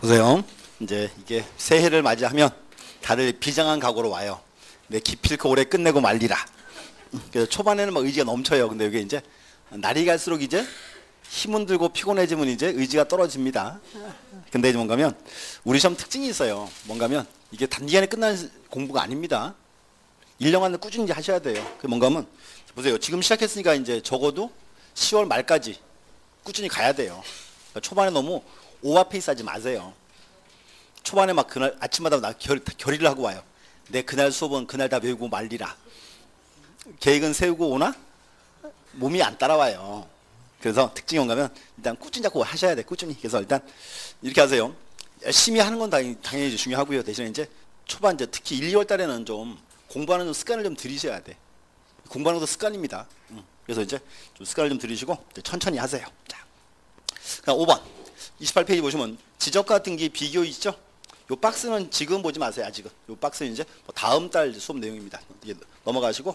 보세요. 이제 이게 새해를 맞이하면 다들 비장한 각오로 와요. 내 기필코 올해 끝내고 말리라. 그래서 초반에는 막 의지가 넘쳐요. 근데 이게 이제 날이 갈수록 이제 힘은 들고 피곤해지면 이제 의지가 떨어집니다. 근데 이제 뭔가면 우리 시험 특징이 있어요. 뭔가면 이게 단기간에 끝나는 공부가 아닙니다. 1년간 꾸준히 하셔야 돼요. 그 뭔가면 보세요. 지금 시작했으니까 이제 적어도 10월 말까지 꾸준히 가야 돼요. 그러니까 초반에 너무 오버페이스 하지 마세요. 초반에 막 그날 아침마다 나 결의를 하고 와요. 내 그날 수업은 그날 다 외우고 말리라. 계획은 세우고 오나 몸이 안 따라와요. 그래서 특징이 뭔가면 일단 꾸준히 자꾸 하셔야 돼. 꾸준히. 그래서 일단 이렇게 하세요. 열심히 하는 건 당연히 중요하고요. 대신에 이제 초반 이제 특히 1, 2월 달에는 좀 공부하는 좀 습관을 좀 들이셔야 돼. 공부하는 것도 습관입니다. 그래서 이제 좀 습관을 좀 들이시고 이제 천천히 하세요. 자, 그럼 5번 28페이지 보시면 지적과 등기 비교 있죠? 요 박스는 지금 보지 마세요. 아직은. 요 박스는 이제 다음 달 수업 내용입니다. 이게 넘어가시고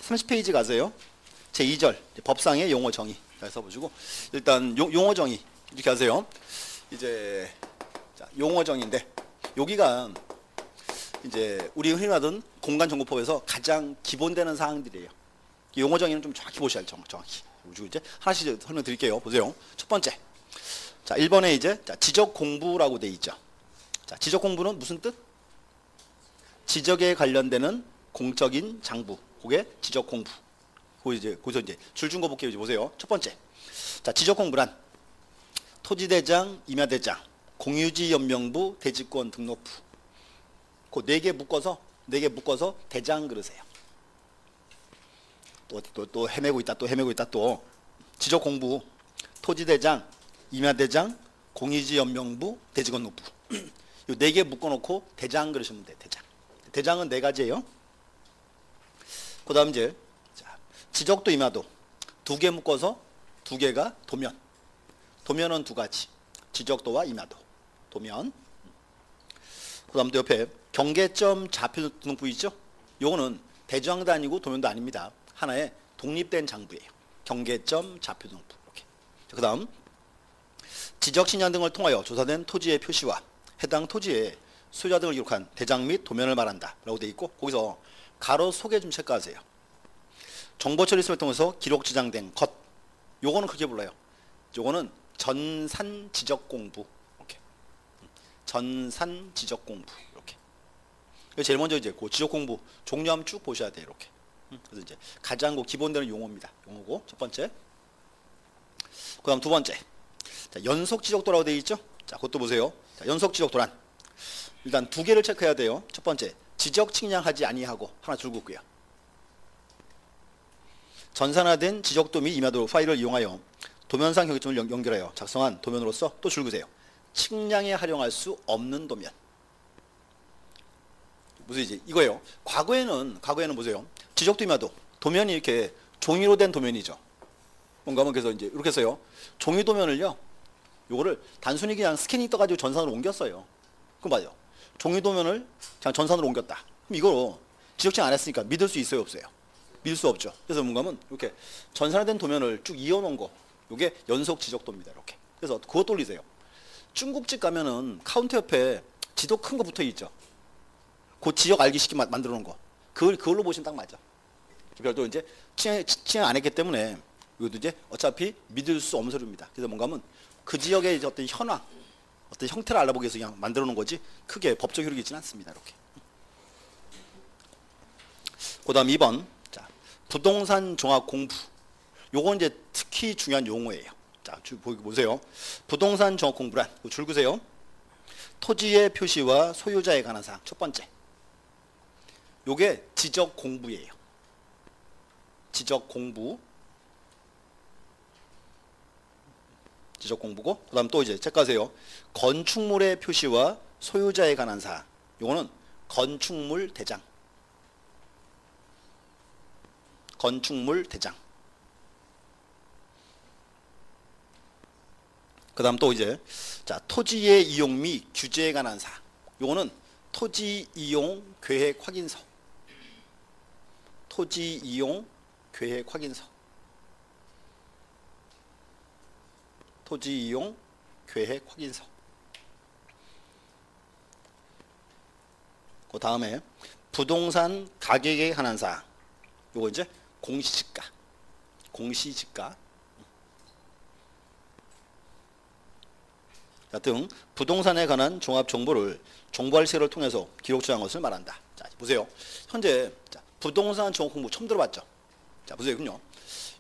30페이지 가세요. 제2절 법상의 용어 정의 잘 써보시고 일단 용어 정의 이렇게 하세요. 이제 자, 용어 정의인데 여기가 이제 우리 흔히 하던 공간정보법에서 가장 기본되는 사항들이에요. 용어 정의는 좀 정확히 보셔야 돼요. 정확히. 그리고 이제 하나씩 설명드릴게요. 보세요. 첫 번째. 자, 1번에 이제 지적 공부라고 돼 있죠. 자, 지적 공부는 무슨 뜻? 지적에 관련되는 공적인 장부. 그게 지적 공부. 거기서 이제 줄중거 볼게요. 이제 보세요. 첫 번째. 자, 지적 공부란 토지대장, 임야대장, 공유지연명부, 대지권 등록부. 그 네 개 묶어서 대장 그러세요. 또 헤매고 있다. 또 지적 공부, 토지대장, 임야대장, 공유지연명부, 대지권록부. 이 네 개 묶어놓고 대장 그러시면 돼. 대장은 네 가지예요. 그 다음 이제 지적도 임야도 두 개 묶어서 두 개가 도면. 도면은 두 가지. 지적도와 임야도. 도면. 그 다음 또 옆에 경계점 좌표 등록부 있죠? 요거는 대장도 아니고 도면도 아닙니다. 하나의 독립된 장부예요. 경계점 좌표 등록부. 이렇게. 그 다음 지적 신yan 등을 통하여 조사된 토지의 표시와 해당 토지의 소유자 등을 기록한 대장 및 도면을 말한다 라고 되어 있고 거기서 가로 속에 좀 체크하세요. 정보 처리 시스템을 통해서 기록 저장된 것. 요거는 그렇게 불러요. 요거는 전산 지적 공부. 이렇게. 전산 지적 공부. 이렇게. 제일 먼저 이제 그 지적 공부 종류함 쭉 보셔야 돼요. 이렇게. 그래서 이제 가장 기본되는 용어입니다. 용어고 첫 번째. 그다음 두 번째. 자, 연속 지적도라고 되어 있죠? 자, 그것도 보세요. 자, 연속 지적도란 일단 두 개를 체크해야 돼요. 첫 번째. 지적 측량하지 아니하고 하나 줄고 있고요. 전산화된 지적도 및 임야도 파일을 이용하여 도면상 경계점을 연결하여 작성한 도면으로서 또 줄그세요. 측량에 활용할 수 없는 도면. 무슨 이제 이거예요. 과거에는 보세요. 지적도 임야도 도면이 이렇게 종이로 된 도면이죠. 뭔가 하면 그래서 이제 이렇게 해서요. 종이 도면을요. 요거를 단순히 그냥 스캐닝 떠가지고 전산으로 옮겼어요. 그럼 맞아요. 종이 도면을 그냥 전산으로 옮겼다. 그럼 이거로 지적증 안 했으니까 믿을 수 있어요, 없어요? 믿을 수 없죠. 그래서 뭔가 하면 이렇게 전산화된 도면을 쭉 이어놓은 거. 요게 연속 지적도입니다. 이렇게. 그래서 그것 돌리세요. 중국집 가면은 카운터 옆에 지도 큰 거 붙어 있죠. 그 지역 알기 쉽게 만들어 놓은 거. 그걸로 보시면 딱 맞아. 별도 이제 측량 안 했기 때문에 이것도 이제 어차피 믿을 수 없는 소리입니다. 그래서 뭔가 하면 그 지역의 어떤 현황, 어떤 형태를 알아보기 위해서 그냥 만들어 놓은 거지 크게 법적 효력이 있지는 않습니다. 이렇게. 그 다음 2번. 자, 부동산 종합 공부. 요건 이제 특히 중요한 용어예요. 자, 보세요. 부동산 종합 공부란, 줄 그세요. 토지의 표시와 소유자에 관한 사항. 첫 번째. 요게 지적 공부예요. 지적 공부. 지적 공부고, 그 다음 또 이제 체크하세요. 건축물의 표시와 소유자에 관한 사항. 요거는 건축물 대장. 건축물 대장. 그 다음 또 이제, 자, 토지의 이용 및 규제에 관한 사항. 요거는 토지 이용 계획 확인서. 토지 이용 계획 확인서. 토지 이용 계획 확인서. 그 다음에 부동산 가격에 관한 사항. 요거 이제 공시지가. 공시지가. 등 부동산에 관한 종합 정보를 정보할 시를 통해서 기록 저장한 것을 말한다. 자, 보세요. 현재 부동산 정보 공부 처음 들어봤죠? 자, 보세요군요.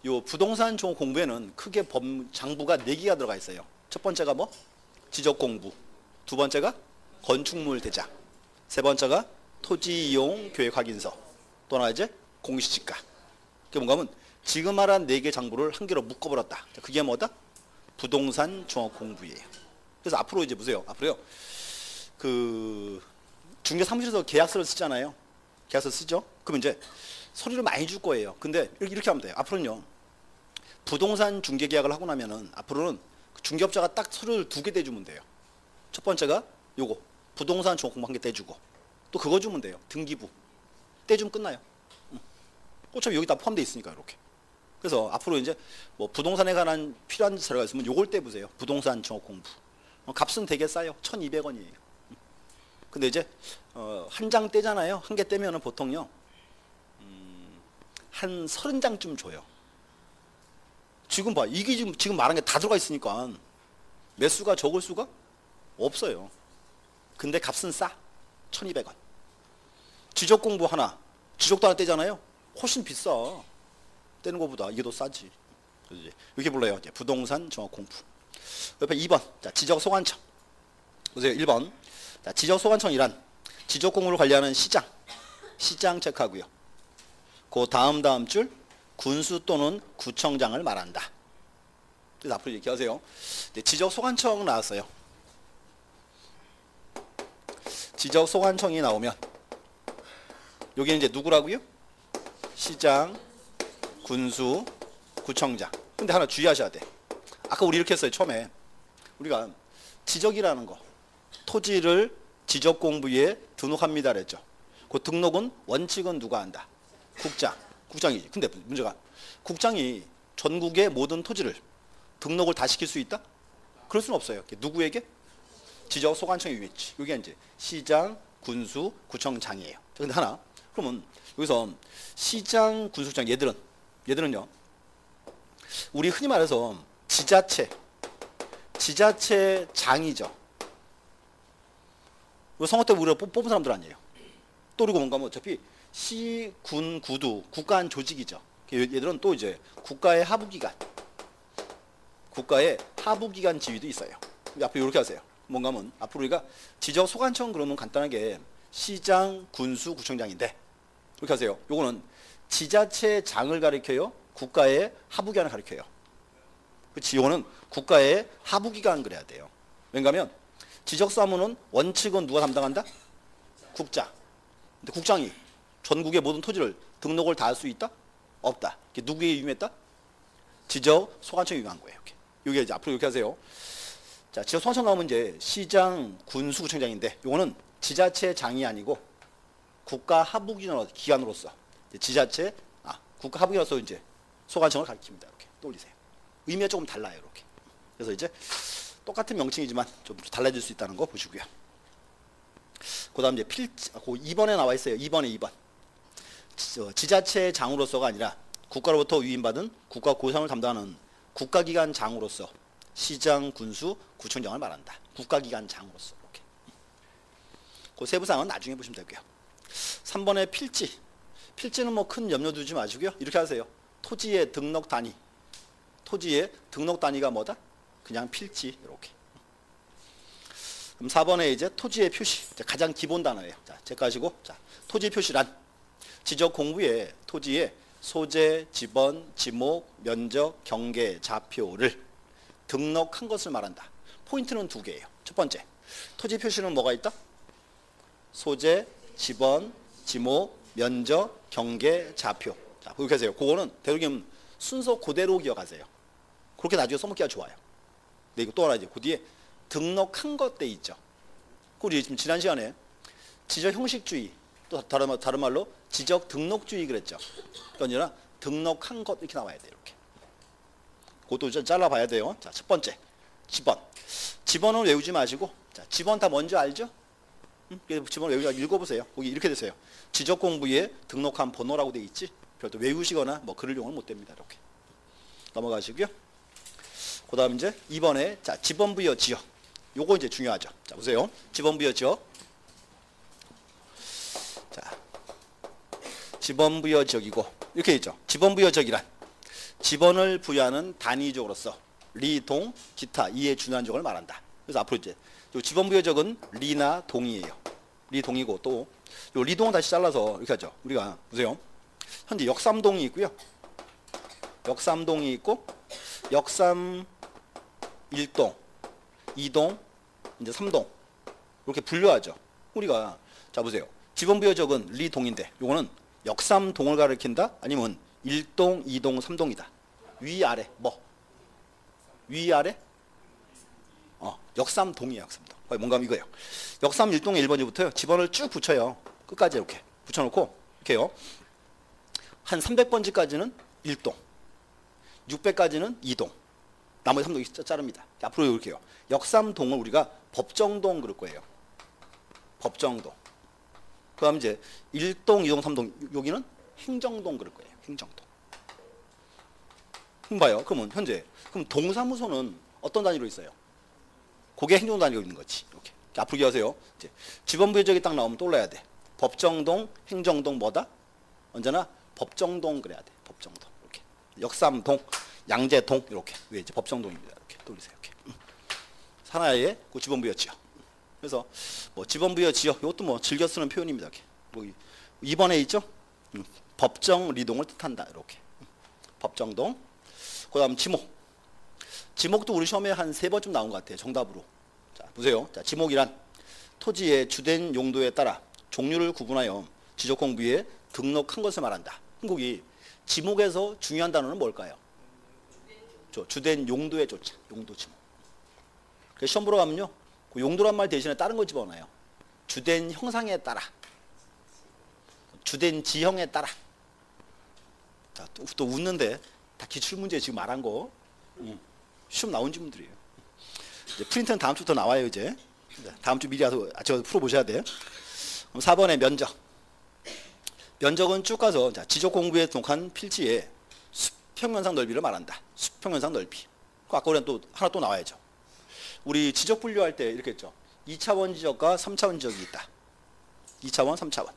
요 부동산 정보 공부에는 크게 장부가 4개가 들어가 있어요. 첫 번째가 뭐? 지적 공부. 두 번째가 건축물 대장. 세 번째가 토지 이용 계획 확인서. 또 하나 이제 공시지가. 그게 뭔가 하면 지금 말한 4개 장부를 한 개로 묶어버렸다. 자, 그게 뭐다? 부동산 종합 공부예요. 그래서 앞으로 이제 보세요. 앞으로요. 그 중개 사무실에서 계약서를 쓰잖아요. 계약서 쓰죠. 그럼 이제 서류를 많이 줄 거예요. 근데 이렇게 하면 돼요. 앞으로는요. 부동산 중개 계약을 하고 나면은 앞으로는 중개업자가 딱 서류를 2개 떼주면 돼요. 첫 번째가 요거 부동산 종합 공부 1개 떼주고 또 그거 주면 돼요. 등기부 떼주면 끝나요. 어차피 여기 다 포함되어 있으니까 이렇게. 그래서 앞으로 이제 뭐 부동산에 관한 필요한 자료가 있으면 요걸 떼보세요. 부동산 종합 공부. 값은 되게 싸요. 1,200원이에요. 근데 이제 한 장 떼잖아요. 한 개 떼면은 보통요. 한 30장쯤 줘요. 지금 봐. 이게 지금 말한 게 다 들어가 있으니까 매수가 적을 수가 없어요. 근데 값은 싸. 1,200원. 지적 공부 하나. 지적도 하나 떼잖아요. 훨씬 비싸. 떼는 것보다 이게 더 싸지. 이렇게 불러요. 부동산 종합 공부. 옆에 2번. 자, 지적 소관청. 보세요. 1번. 자, 지적 소관청이란 지적 공부를 관리하는 시장 체크하고요. 그 다음 줄 군수 또는 구청장을 말한다. 그래서 앞으로 얘기하세요. 지적 소관청 나왔어요. 지적 소관청이 나오면 여기 이제 누구라고요? 시장, 군수, 구청장. 근데 하나 주의하셔야 돼. 아까 우리 이렇게 했어요. 처음에 우리가 지적이라는 거 토지를 지적 공부에 등록합니다 그랬죠. 그 등록은 원칙은 누가 한다? 국장이지. 근데 문제가 국장이 전국의 모든 토지를 등록을 다 시킬 수 있다? 그럴 수는 없어요. 누구에게? 지적 소관청에 위했지. 이게 이제 시장, 군수, 구청장이에요. 근데 하나 그러면 여기서 시장, 군수장 얘들은요. 우리 흔히 말해서 지자체장이죠. 선거 때 우리가 뽑은 사람들 아니에요. 또 그리고 뭔가 뭐 어차피 시, 군, 구도 국가한 조직이죠. 얘들은 또 이제 국가의 하부기관 지위도 있어요. 앞으로 이렇게 하세요. 뭔가 하면 앞으로 우리가 지적 소관청 그러면 간단하게 시장, 군수, 구청장인데 이렇게 하세요. 요거는 지자체장을 가리켜요. 국가의 하부기관을 가리켜요. 그렇지. 이거는 국가의 하부기관 그래야 돼요. 왜냐하면 지적사무는 원칙은 누가 담당한다? 국장. 근데 국장이 전국의 모든 토지를 등록을 다 할 수 있다? 없다. 이게 누구에 위임했다? 지적 소관청에 위임한 거예요. 이게 이제 앞으로 이렇게 하세요. 자, 지적 소관청 나오면 이제 시장, 군수, 구청장인데 이거는 지자체장이 아니고 국가 하부기관으로서 국가 하부기관으로서 이제 소관청을 가리킵니다. 이렇게 떠올리세요. 의미가 조금 달라요. 이렇게. 그래서 이제 똑같은 명칭이지만 좀 달라질 수 있다는 거 보시고요. 그 다음 이제 2번에 나와 있어요. 2번. 지자체장으로서가 아니라 국가로부터 위임받은 국가 고상을 담당하는 국가기관장으로서 시장, 군수, 구청장을 말한다. 국가기관장으로서. 이렇게. 그 세부사항은 나중에 보시면 되고요. 3번에 필지. 필지는 뭐 큰 염려 두지 마시고요. 이렇게 하세요. 토지의 등록 단위가 뭐다? 그냥 필지. 이렇게. 그럼 4번에 이제 토지의 표시. 가장 기본 단어예요. 자, 체크하시고. 자, 토지 표시란 지적 공부에 토지의 소재, 지번, 지목, 면적, 경계, 좌표를 등록한 것을 말한다. 포인트는 2개예요. 첫 번째, 토지 표시는 뭐가 있다? 소재, 지번, 지목, 면적, 경계, 좌표. 자, 그렇게 하세요. 그거는 대통령 순서 그대로 기억하세요. 그렇게 나중에 써먹기가 좋아요. 근데 이거 또 하나 이제 그 뒤에 등록한 것 돼 있죠. 우리 지금 지난 시간에 지적 형식주의, 또 다른 말로 지적 등록주의 그랬죠. 그러니까 아니라 등록한 것 이렇게 나와야 돼요. 이렇게. 그것도 좀 잘라봐야 돼요. 자, 첫 번째 지번. 지번은 외우지 마시고, 자, 지번 다 뭔지 알죠? 지번 여기가 읽어보세요. 거기 이렇게 되세요. 지적공부에 등록한 번호라고 돼 있지. 별도 외우시거나 뭐 글을 이용은 못 됩니다. 이렇게 넘어가시고요. 그다음 이제 2번에 자 지번부여 지역. 요거 이제 중요하죠. 자 보세요. 지번부여 지역. 자 지번부여 지역이고 이렇게 있죠. 지번부여 지역이란 지번을 부여하는 단위적으로서 리, 동, 기타 이에 준하는 적을 말한다. 그래서 앞으로 이제 요 지번부여 지역은 리나 동이에요. 리, 동이고 또 요 리동은 다시 잘라서 이렇게 하죠. 우리가 보세요. 현재 역삼동이 있고요. 역삼동이 있고 역삼 1동, 2동, 이제 3동 이렇게 분류하죠. 우리가 자 보세요. 지번부여 지역은 리동인데 요거는 역삼동을 가리킨다? 아니면 1동, 2동, 3동이다. 위아래 뭐? 위아래? 역삼동이에요. 역삼동. 뭔가 이거예요. 역삼 1동의 1번지부터요. 지번을 쭉 붙여요. 끝까지 이렇게 붙여놓고 이렇게요. 한 300번지까지는 1동, 600까지는 2동, 나머지 3동이 자릅니다. 앞으로 이렇게요. 역삼동을 우리가 법정동 그럴 거예요. 법정동. 그 다음 이제 1동, 2동, 3동 여기는 행정동 그럴 거예요. 행정동. 그럼 봐요. 그러면 현재 그럼 동사무소는 어떤 단위로 있어요? 그게 행정 단위로 있는 거지. 이렇게 앞으로 기억하세요. 이제 지번부여 지역이 딱 나오면 떠올라야 돼. 법정동, 행정동 뭐다? 언제나 법정동 그래야 돼. 법정동 이렇게 역삼동, 양재동 이렇게 왜 이제 법정동입니다. 이렇게 떠올리세요. 이렇게 산하의 그 지번부여 지역. 그래서 뭐 지번부여 지역 이것도 뭐 즐겨 쓰는 표현입니다. 이렇게 뭐 2번에 있죠. 법정 리동을 뜻한다. 이렇게 법정동. 그다음 지목. 지목도 우리 시험에 한 3번쯤 나온 것 같아요. 정답으로. 자 보세요. 자 지목이란 토지의 주된 용도에 따라 종류를 구분하여 지적공부에 등록한 것을 말한다. 한국이 지목에서 중요한 단어는 뭘까요? 주된 용도의 조차. 용도 지목. 그래서 시험 보러 가면요. 그 용도란 말 대신에 다른 거 집어넣어요. 주된 형상에 따라. 주된 지형에 따라. 자, 또 웃는데 다 기출문제 지금 말한 거 시험 나온 질문들이에요. 이제 프린트는 다음 주부터 나와요. 이제 다음 주 미리 와서 저 풀어보셔야 돼요. 그럼 4번에 면적. 면적은 쭉 가서 자, 지적공부에 등록한 필지의 수평면상 넓이를 말한다. 수평면상 넓이. 그 아까 우리는 또 하나 또 나와야죠. 우리 지적 분류할 때 이렇게 했죠. 2차원 지적과 3차원 지적이 있다. 2차원, 3차원.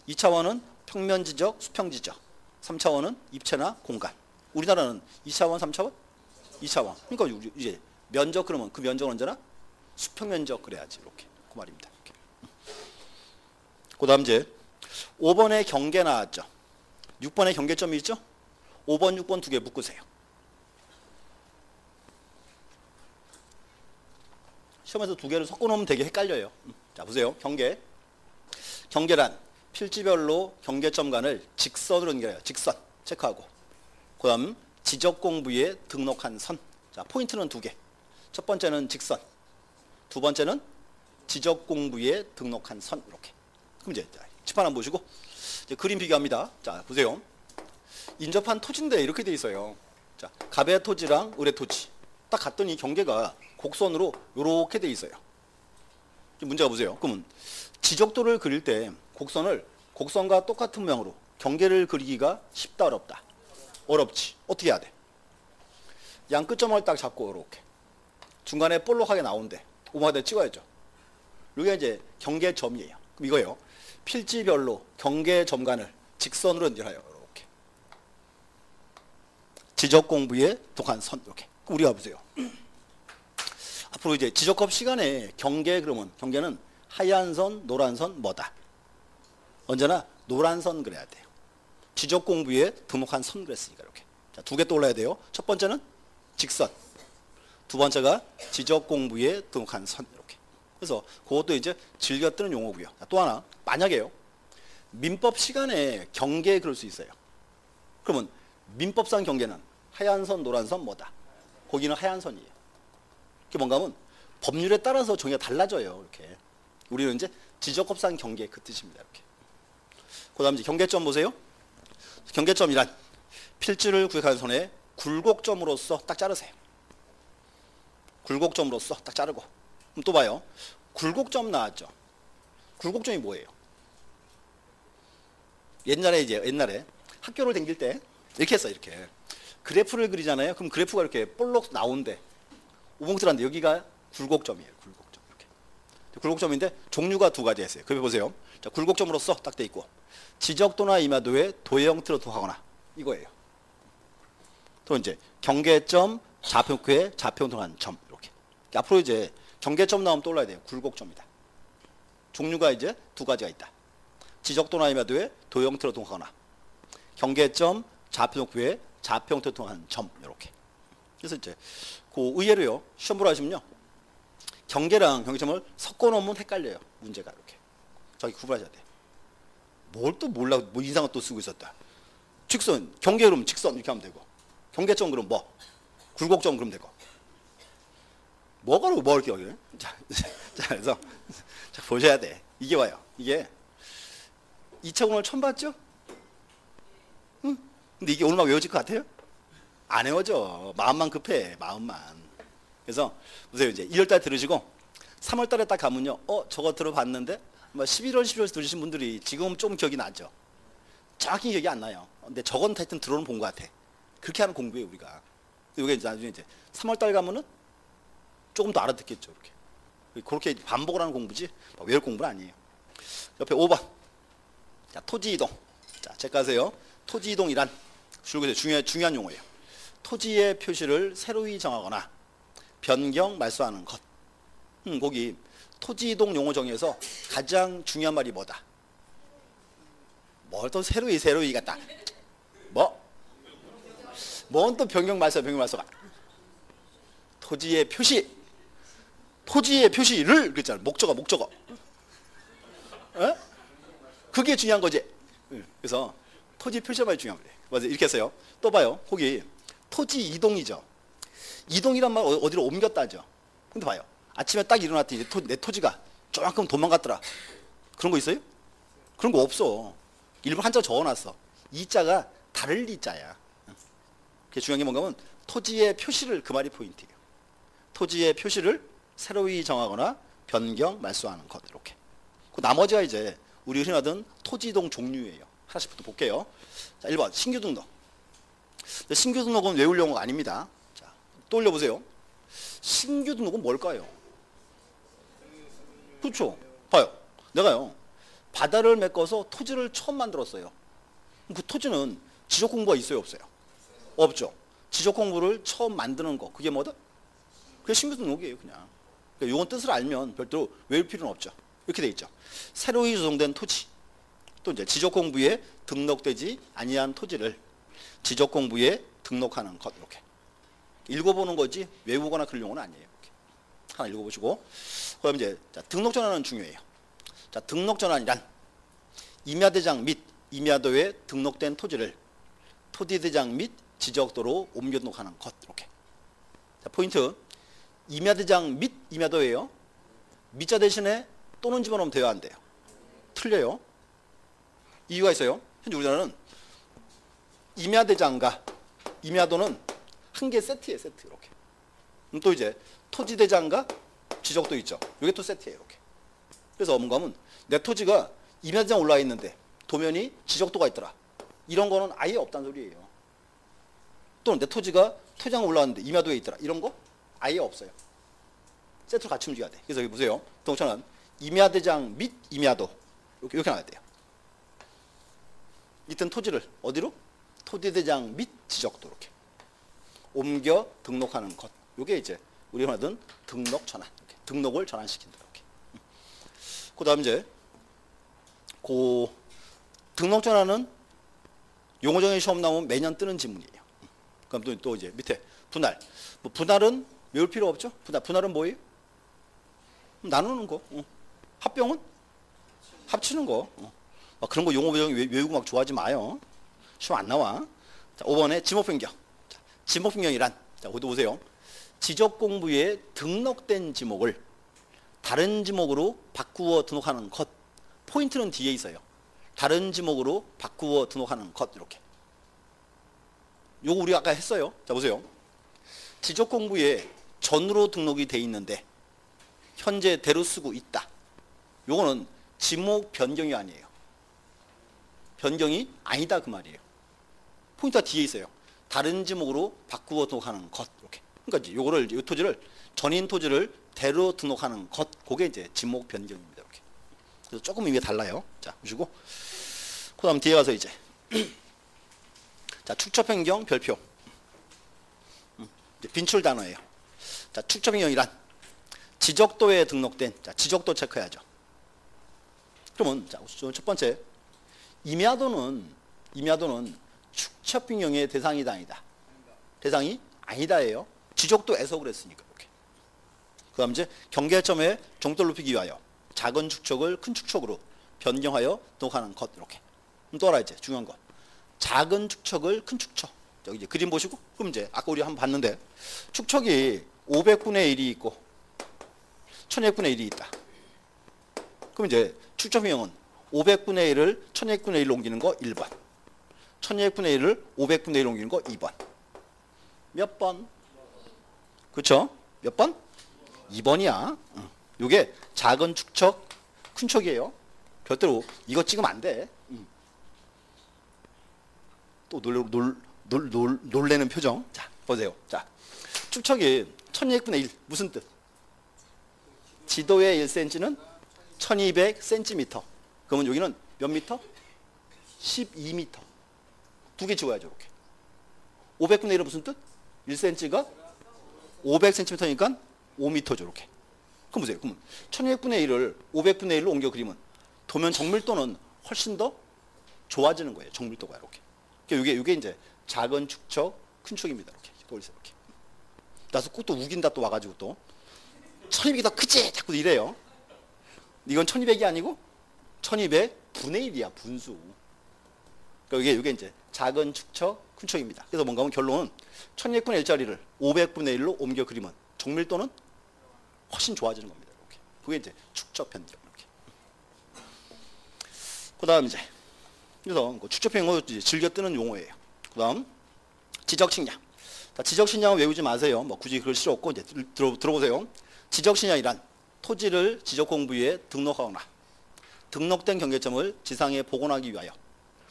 2차원은 평면 지적, 수평 지적. 3차원은 입체나 공간. 우리나라는 2차원, 3차원? 2차원. 그러니까 이제 면적 그러면 그 면적은 언제나 수평 면적 그래야지. 이렇게. 그 말입니다. 이렇게. 그다음 이제 5번에 경계 나왔죠. 6번에 경계점이 있죠. 5번, 6번 두 개 묶으세요. 시험에서 두 개를 섞어 놓으면 되게 헷갈려요. 자 보세요. 경계. 경계란 필지별로 경계점 간을 직선으로 연결해요. 직선 체크하고. 그 다음 지적공부에 등록한 선. 자 포인트는 두 개. 첫 번째는 직선. 두 번째는 지적공부에 등록한 선. 이렇게. 그럼 이제 칠판 한번 보시고 이제 그림 비교합니다. 자 보세요. 인접한 토지인데 이렇게 돼 있어요. 자 갑의 토지랑 을의 토지. 딱 갔더니 경계가 곡선으로 이렇게 돼 있어요. 문제가 보세요. 그러면 지적도를 그릴 때 곡선과 똑같은 모양으로 경계를 그리기가 쉽다 어렵다? 어렵지. 어떻게 해야 돼? 양 끝점을 딱 잡고 이렇게 중간에 볼록하게 나오는데 오마대 찍어야죠. 이게 이제 경계점이에요. 그럼 이거예요. 필지별로 경계점 간을 직선으로 연결해요. 이렇게 지적공부에 독한 선 이렇게. 우리가 보세요. 앞으로 이제 지적법 시간에 그러면 경계는 하얀 선, 노란 선 뭐다? 언제나 노란 선 그래야 돼요. 지적 공부에 등록한 선 그랬으니까 이렇게. 자, 두 개 떠올라야 돼요. 첫 번째는 직선. 두 번째가 지적 공부에 등록한 선 이렇게. 그래서 그것도 이제 즐겨 뜨는 용어고요. 자, 또 하나 만약에요. 민법 시간에 경계 그럴 수 있어요. 그러면 민법상 경계는 하얀 선, 노란 선 뭐다? 거기는 하얀 선이에요. 그게 뭔가 하면 법률에 따라서 정의가 달라져요. 이렇게. 우리는 이제 지적법상 경계 그 뜻입니다. 이렇게. 그 다음 이제 경계점 보세요. 경계점이란 필지를 구획하는 선에 굴곡점으로서 딱 자르세요. 굴곡점으로서 딱 자르고. 그럼 또 봐요. 굴곡점 나왔죠. 굴곡점이 뭐예요? 옛날에 학교를 다닐 때 이렇게 했어. 이렇게 그래프를 그리잖아요. 그럼 그래프가 이렇게 볼록 나오는데 오봉틀한데 여기가 굴곡점이에요. 굴곡점. 이렇게 굴곡점인데 종류가 두 가지 있어요. 그래 보세요. 자, 굴곡점으로서 딱 돼 있고 지적도나 임야도의 도형 형태로 도하거나 이거예요. 또 이제 경계점, 좌표표에 좌표 통한 점 이렇게. 앞으로 이제 경계점 나오면 떠올라야 돼요. 굴곡점이다. 종류가 이제 두 가지가 있다. 지적도나 임야도의 도형 형태로 통하거나 경계점, 좌표표에 좌표 형태로 통한 점 이렇게. 그래서 이제 그 의외로요. 시험 보러 하시면요. 경계랑 경계점을 섞어 놓으면 헷갈려요. 문제가 이렇게. 저기 구분하셔야 돼. 뭘 또 몰라. 뭐 이상한 또 쓰고 있었다. 직선, 경계 그러면 직선 이렇게 하면 되고. 경계점 그럼 뭐? 굴곡점 그러면 되고. 뭐가 뭐 이렇게 여기. 자, 그래서 자, 보셔야 돼. 이게 와요. 이게 2차 오늘 처음 봤죠? 응? 근데 이게 오늘 막 외워질 것 같아요? 안 외워져. 마음만 급해. 마음만. 그래서 보세요. 이제 2월달 들으시고 3월달에 딱 가면요. 저거 들어봤는데 11월 12월 들으신 분들이 지금 좀 기억이 나죠. 정확히 기억이 안 나요. 근데 저건 하여튼 들어는 본 것 같아. 그렇게 하는 공부예요 우리가. 이게 나중에 이제 3월달 가면은 조금 더 알아듣겠죠. 이렇게. 그렇게 반복을 하는 공부지 외울 공부는 아니에요. 옆에 5번. 자, 토지 이동. 자, 체크하세요. 토지 이동이란 중요한 용어예요. 토지의 표시를 새로이 정하거나 변경 말소하는 것. 거기 토지 이동 용어 정의에서 가장 중요한 말이 뭐다? 뭘 또 새로이 같다. 뭐? 뭔 또 변경 말소가? 토지의 표시를 그랬잖아. 목적어. 에? 그게 중요한 거지. 그래서 토지 표시가 많이 중요한 거예요. 맞아요. 이렇게 했어요. 또 봐요. 거기 토지 이동이죠. 이동이란 말 어디로 옮겼다죠. 근데 봐요. 아침에 딱 일어났더니 내 토지가 조금 도망갔더라. 그런 거 있어요? 그런 거 없어. 일부러 한자 적어놨어. 이자가 다를 이자야. 그게 중요한 게 뭔가 하면 토지의 표시를, 그 말이 포인트예요. 토지의 표시를 새로이 정하거나 변경 말소하는 것. 이렇게. 그 나머지가 이제 우리 흔히 하던 토지 이동 종류예요. 하나씩부터 볼게요. 자, 1번 신규 등록. 신규 등록은 외울 용어가 아닙니다. 자, 또 올려보세요. 신규 등록은 뭘까요? 그렇죠. 봐요. 내가요. 바다를 메꿔서 토지를 처음 만들었어요. 그 토지는 지적 공부가 있어요, 없어요? 없죠. 지적 공부를 처음 만드는 거. 그게 뭐다? 그게 신규 등록이에요, 그냥. 그러니까 요건 뜻을 알면 별도로 외울 필요는 없죠. 이렇게 돼 있죠. 새로이 조성된 토지. 또 이제 지적 공부에 등록되지 아니한 토지를 지적 공부에 등록하는 것. 이렇게. 읽어보는 거지 외우거나 그럴 용어는 아니에요. 이렇게. 하나 읽어보시고. 그다음 이제 자, 등록 전환은 중요해요. 자, 등록 전환이란 임야대장 및 임야도에 등록된 토지를 토지대장 및 지적도로 옮겨 등록하는 것. 이렇게. 자, 포인트. 임야대장 및 임야도예요. 밑자 대신에 또는 집어넣으면 돼요, 안 돼요? 틀려요. 이유가 있어요. 현재 우리나라는 임야대장과 임야도는 한 개 세트예요, 세트. 이렇게. 또 이제 토지대장과 지적도 있죠. 이게 또 세트예요, 이렇게. 그래서 뭔가 하면 내 토지가 임야대장 올라와 있는데 도면이 지적도가 있더라. 이런 거는 아예 없다는 소리예요. 또는 내 토지가 토지장 올라왔는데 임야도에 있더라. 이런 거 아예 없어요. 세트로 같이 움직여야 돼. 그래서 여기 보세요. 동천은 임야대장 및 임야도 이렇게 나와야 돼요. 이땐 토지를 어디로? 토지대장 및 지적도 이렇게 옮겨 등록하는 것. 이게 이제 우리가 하던 등록 전환. 이렇게. 등록을 전환시킨다. 이렇게. 그다음 이제 그 등록 전환은 용어정의 시험 나오면 매년 뜨는 지문이에요. 그럼 또 이제 밑에 분할. 뭐 분할은 외울 필요 없죠? 분할은 뭐예요? 나누는 거. 합병은 합치는 거. 막 그런 거 용어 외우고 막 좋아하지 마요. 시험 안 나와. 자, 5번에 지목 변경. 자, 지목 변경이란 자, 어디 보세요. 지적 공부에 등록된 지목을 다른 지목으로 바꾸어 등록하는 것. 포인트는 뒤에 있어요. 다른 지목으로 바꾸어 등록하는 것. 이렇게. 요거 우리가 아까 했어요. 자, 보세요. 지적 공부에 전으로 등록이 돼 있는데 현재 대로 쓰고 있다. 요거는 지목 변경이 아니에요. 변경이 아니다 그 말이에요. 포인트가 뒤에 있어요. 다른 지목으로 바꾸어 등록하는 것. 이렇게. 그러니까 이제 요거를 이 토지를 전인 토지를 대로 등록하는 것. 그게 이제 지목 변경입니다. 이렇게. 그래서 조금 의미가 달라요. 자, 보시고. 그다음 뒤에 가서 이제 자, 축척 변경 별표. 빈출 단어예요. 자, 축척 변경이란 지적도에 등록된 자, 지적도 체크해야죠. 그러면 자, 첫 번째 임야도는 축척 변경의 대상이다 아니다. 대상이 아니다예요. 지적도에서 그랬으니까 이렇게. 그다음 이제 경계점의 정도를 높이기 위하여 작은 축척을 큰 축척으로 변경하여 등록하는 것 이렇게. 그럼 또 하나 이제 중요한 거. 작은 축척을 큰 축척. 여기 이제 그림 보시고 그럼 이제 아까 우리 한번 봤는데 축척이 500분의 1이 있고 1200분의 1이 있다. 그럼 이제 축척 변경은 500분의 1을 1200분의 1로 옮기는 거 1번. 1200분의 1을 500분의 1로 옮기는 거 2번. 몇 번? 그렇죠? 몇 번? 2번이야. 요게 작은 축척, 큰 척이에요. 별도로 이거 찍으면 안 돼. 또 놀래는 표정. 자, 보세요. 자, 축척이 1200분의 1 무슨 뜻? 지도의 1cm는 1200cm. 그러면 여기는 몇 미터? 12m. 두 개 지워야죠. 이렇게. 500분의 1은 무슨 뜻? 1cm가 500cm니까 5m죠. 이렇게. 그럼 보세요. 그러면 1200분의 1을 500분의 1로 옮겨 그리면 도면 정밀도는 훨씬 더 좋아지는 거예요. 정밀도가 이렇게. 그러니까 이게 이제 작은 축척, 큰 축입니다. 이렇게. 보이세요. 이렇게. 나서 또 우긴다 또 와가지고 또 1200이 더 크지? 자꾸 이래요. 이건 1200이 아니고 1200분의 1이야. 분수. 그러니까 이게 이제 작은 축척, 큰 축입니다. 그래서 뭔가 하면 결론은 1200분의 1짜리를 500분의 1로 옮겨 그리면 정밀도는 훨씬 좋아지는 겁니다. 이렇게. 그게 이제 축척 변경. 이렇게. 그다음 이제 그래서 축척 변경은 즐겨 뜨는 용어예요. 그다음 지적 측량. 자, 지적 측량은 외우지 마세요. 뭐 굳이 그럴 필요 없고 이제 들어보세요. 지적 측량이란 토지를 지적공부에 등록하거나 등록된 경계점을 지상에 복원하기 위하여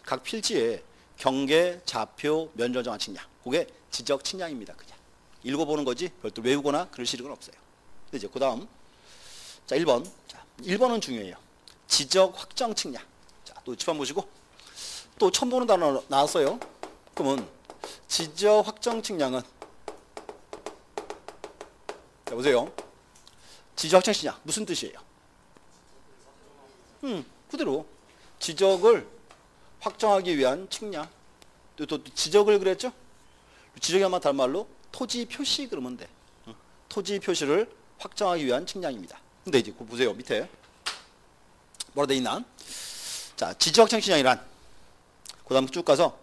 각 필지에 경계, 좌표, 면적 정한 측량. 그게 지적 측량입니다. 그냥 읽어보는 거지 별도 외우거나 그럴 필요는 없어요. 근데 이제 그다음 자 1번. 자, 1번은 중요해요. 지적 확정 측량. 자, 또 칠판 보시고 또 처음 보는 단어 나왔어요. 그러면 지적 확정 측량은 자, 보세요. 지적 확정 측량 무슨 뜻이에요? 그대로 지적을 확정하기 위한 측량. 또 지적을 그랬죠? 지적이 아마 다른 말로 토지 표시 그러면 돼. 토지 표시를 확정하기 위한 측량입니다. 근데 이제 보세요. 밑에 뭐라 돼 있나? 자, 지적 확정 측량이란 그다음 쭉 가서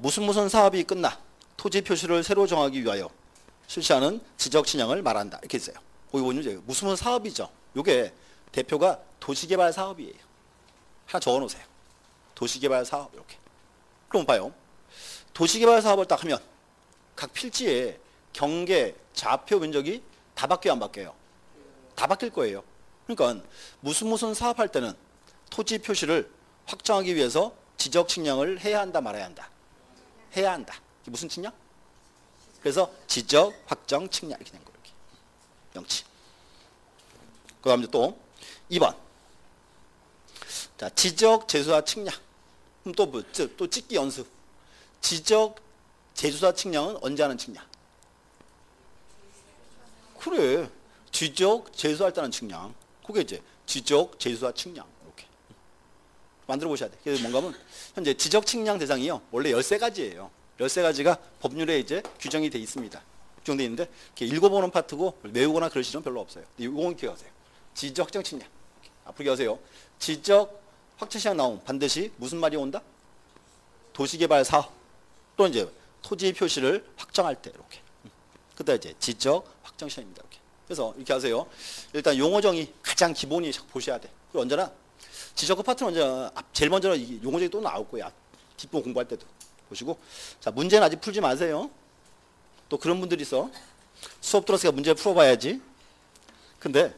무슨 사업이 끝나 토지 표시를 새로 정하기 위하여 실시하는 지적 측량을 말한다. 이렇게 있어요. 거기 보면 이제 무슨 사업이죠. 요게 대표가 도시개발 사업이에요. 하나 적어 놓으세요. 도시개발 사업 이렇게. 그럼 봐요. 도시개발 사업을 딱 하면 각 필지에 경계, 좌표 면적이 다 바뀌어요, 안 바뀌어요? 다 바뀔 거예요. 그러니까 무슨 사업할 때는 토지 표시를 확정하기 위해서 지적 측량을 해야 한다, 말아야 한다? 해야 한다. 이게 무슨 측량? 그래서 지적 확정 측량 이렇게 된 거예요. 이렇게. 명치. 그 다음에 또 2번. 자, 지적 제수사 측량. 그럼 또 찍기 연습. 지적 제수사 측량은 언제 하는 측량? 그래. 지적 제수할 때 하는 측량. 그게 이제 지적 제수사 측량. 이렇게. 만들어 보셔야 돼. 그래서 뭔가 하면 현재 지적 측량 대상이요. 원래 13가지예요. 13가지가 법률에 이제 규정이 돼 있습니다. 규정돼 있는데 읽어보는 파트고 외우거나 그럴 필요는 별로 없어요. 이건 기억하세요. 지적 확정 측량. 앞으로 기억하세요. 지적 확정 측량 나오면 반드시 무슨 말이 온다? 도시개발 사업. 또 이제 토지 표시를 확정할 때 이렇게. 그때 이제 지적 확정 시험입니다. 이렇게. 그래서 이렇게 하세요. 일단 용어 정의 가장 기본이 보셔야 돼. 그리고 언제나 지적 그 파트는 언제나 제일 먼저 용어 정의 또 나올 거야. 뒷부분 공부할 때도 보시고. 자, 문제는 아직 풀지 마세요. 또 그런 분들이 있어. 수업 들었으니까 문제 풀어봐야지. 근데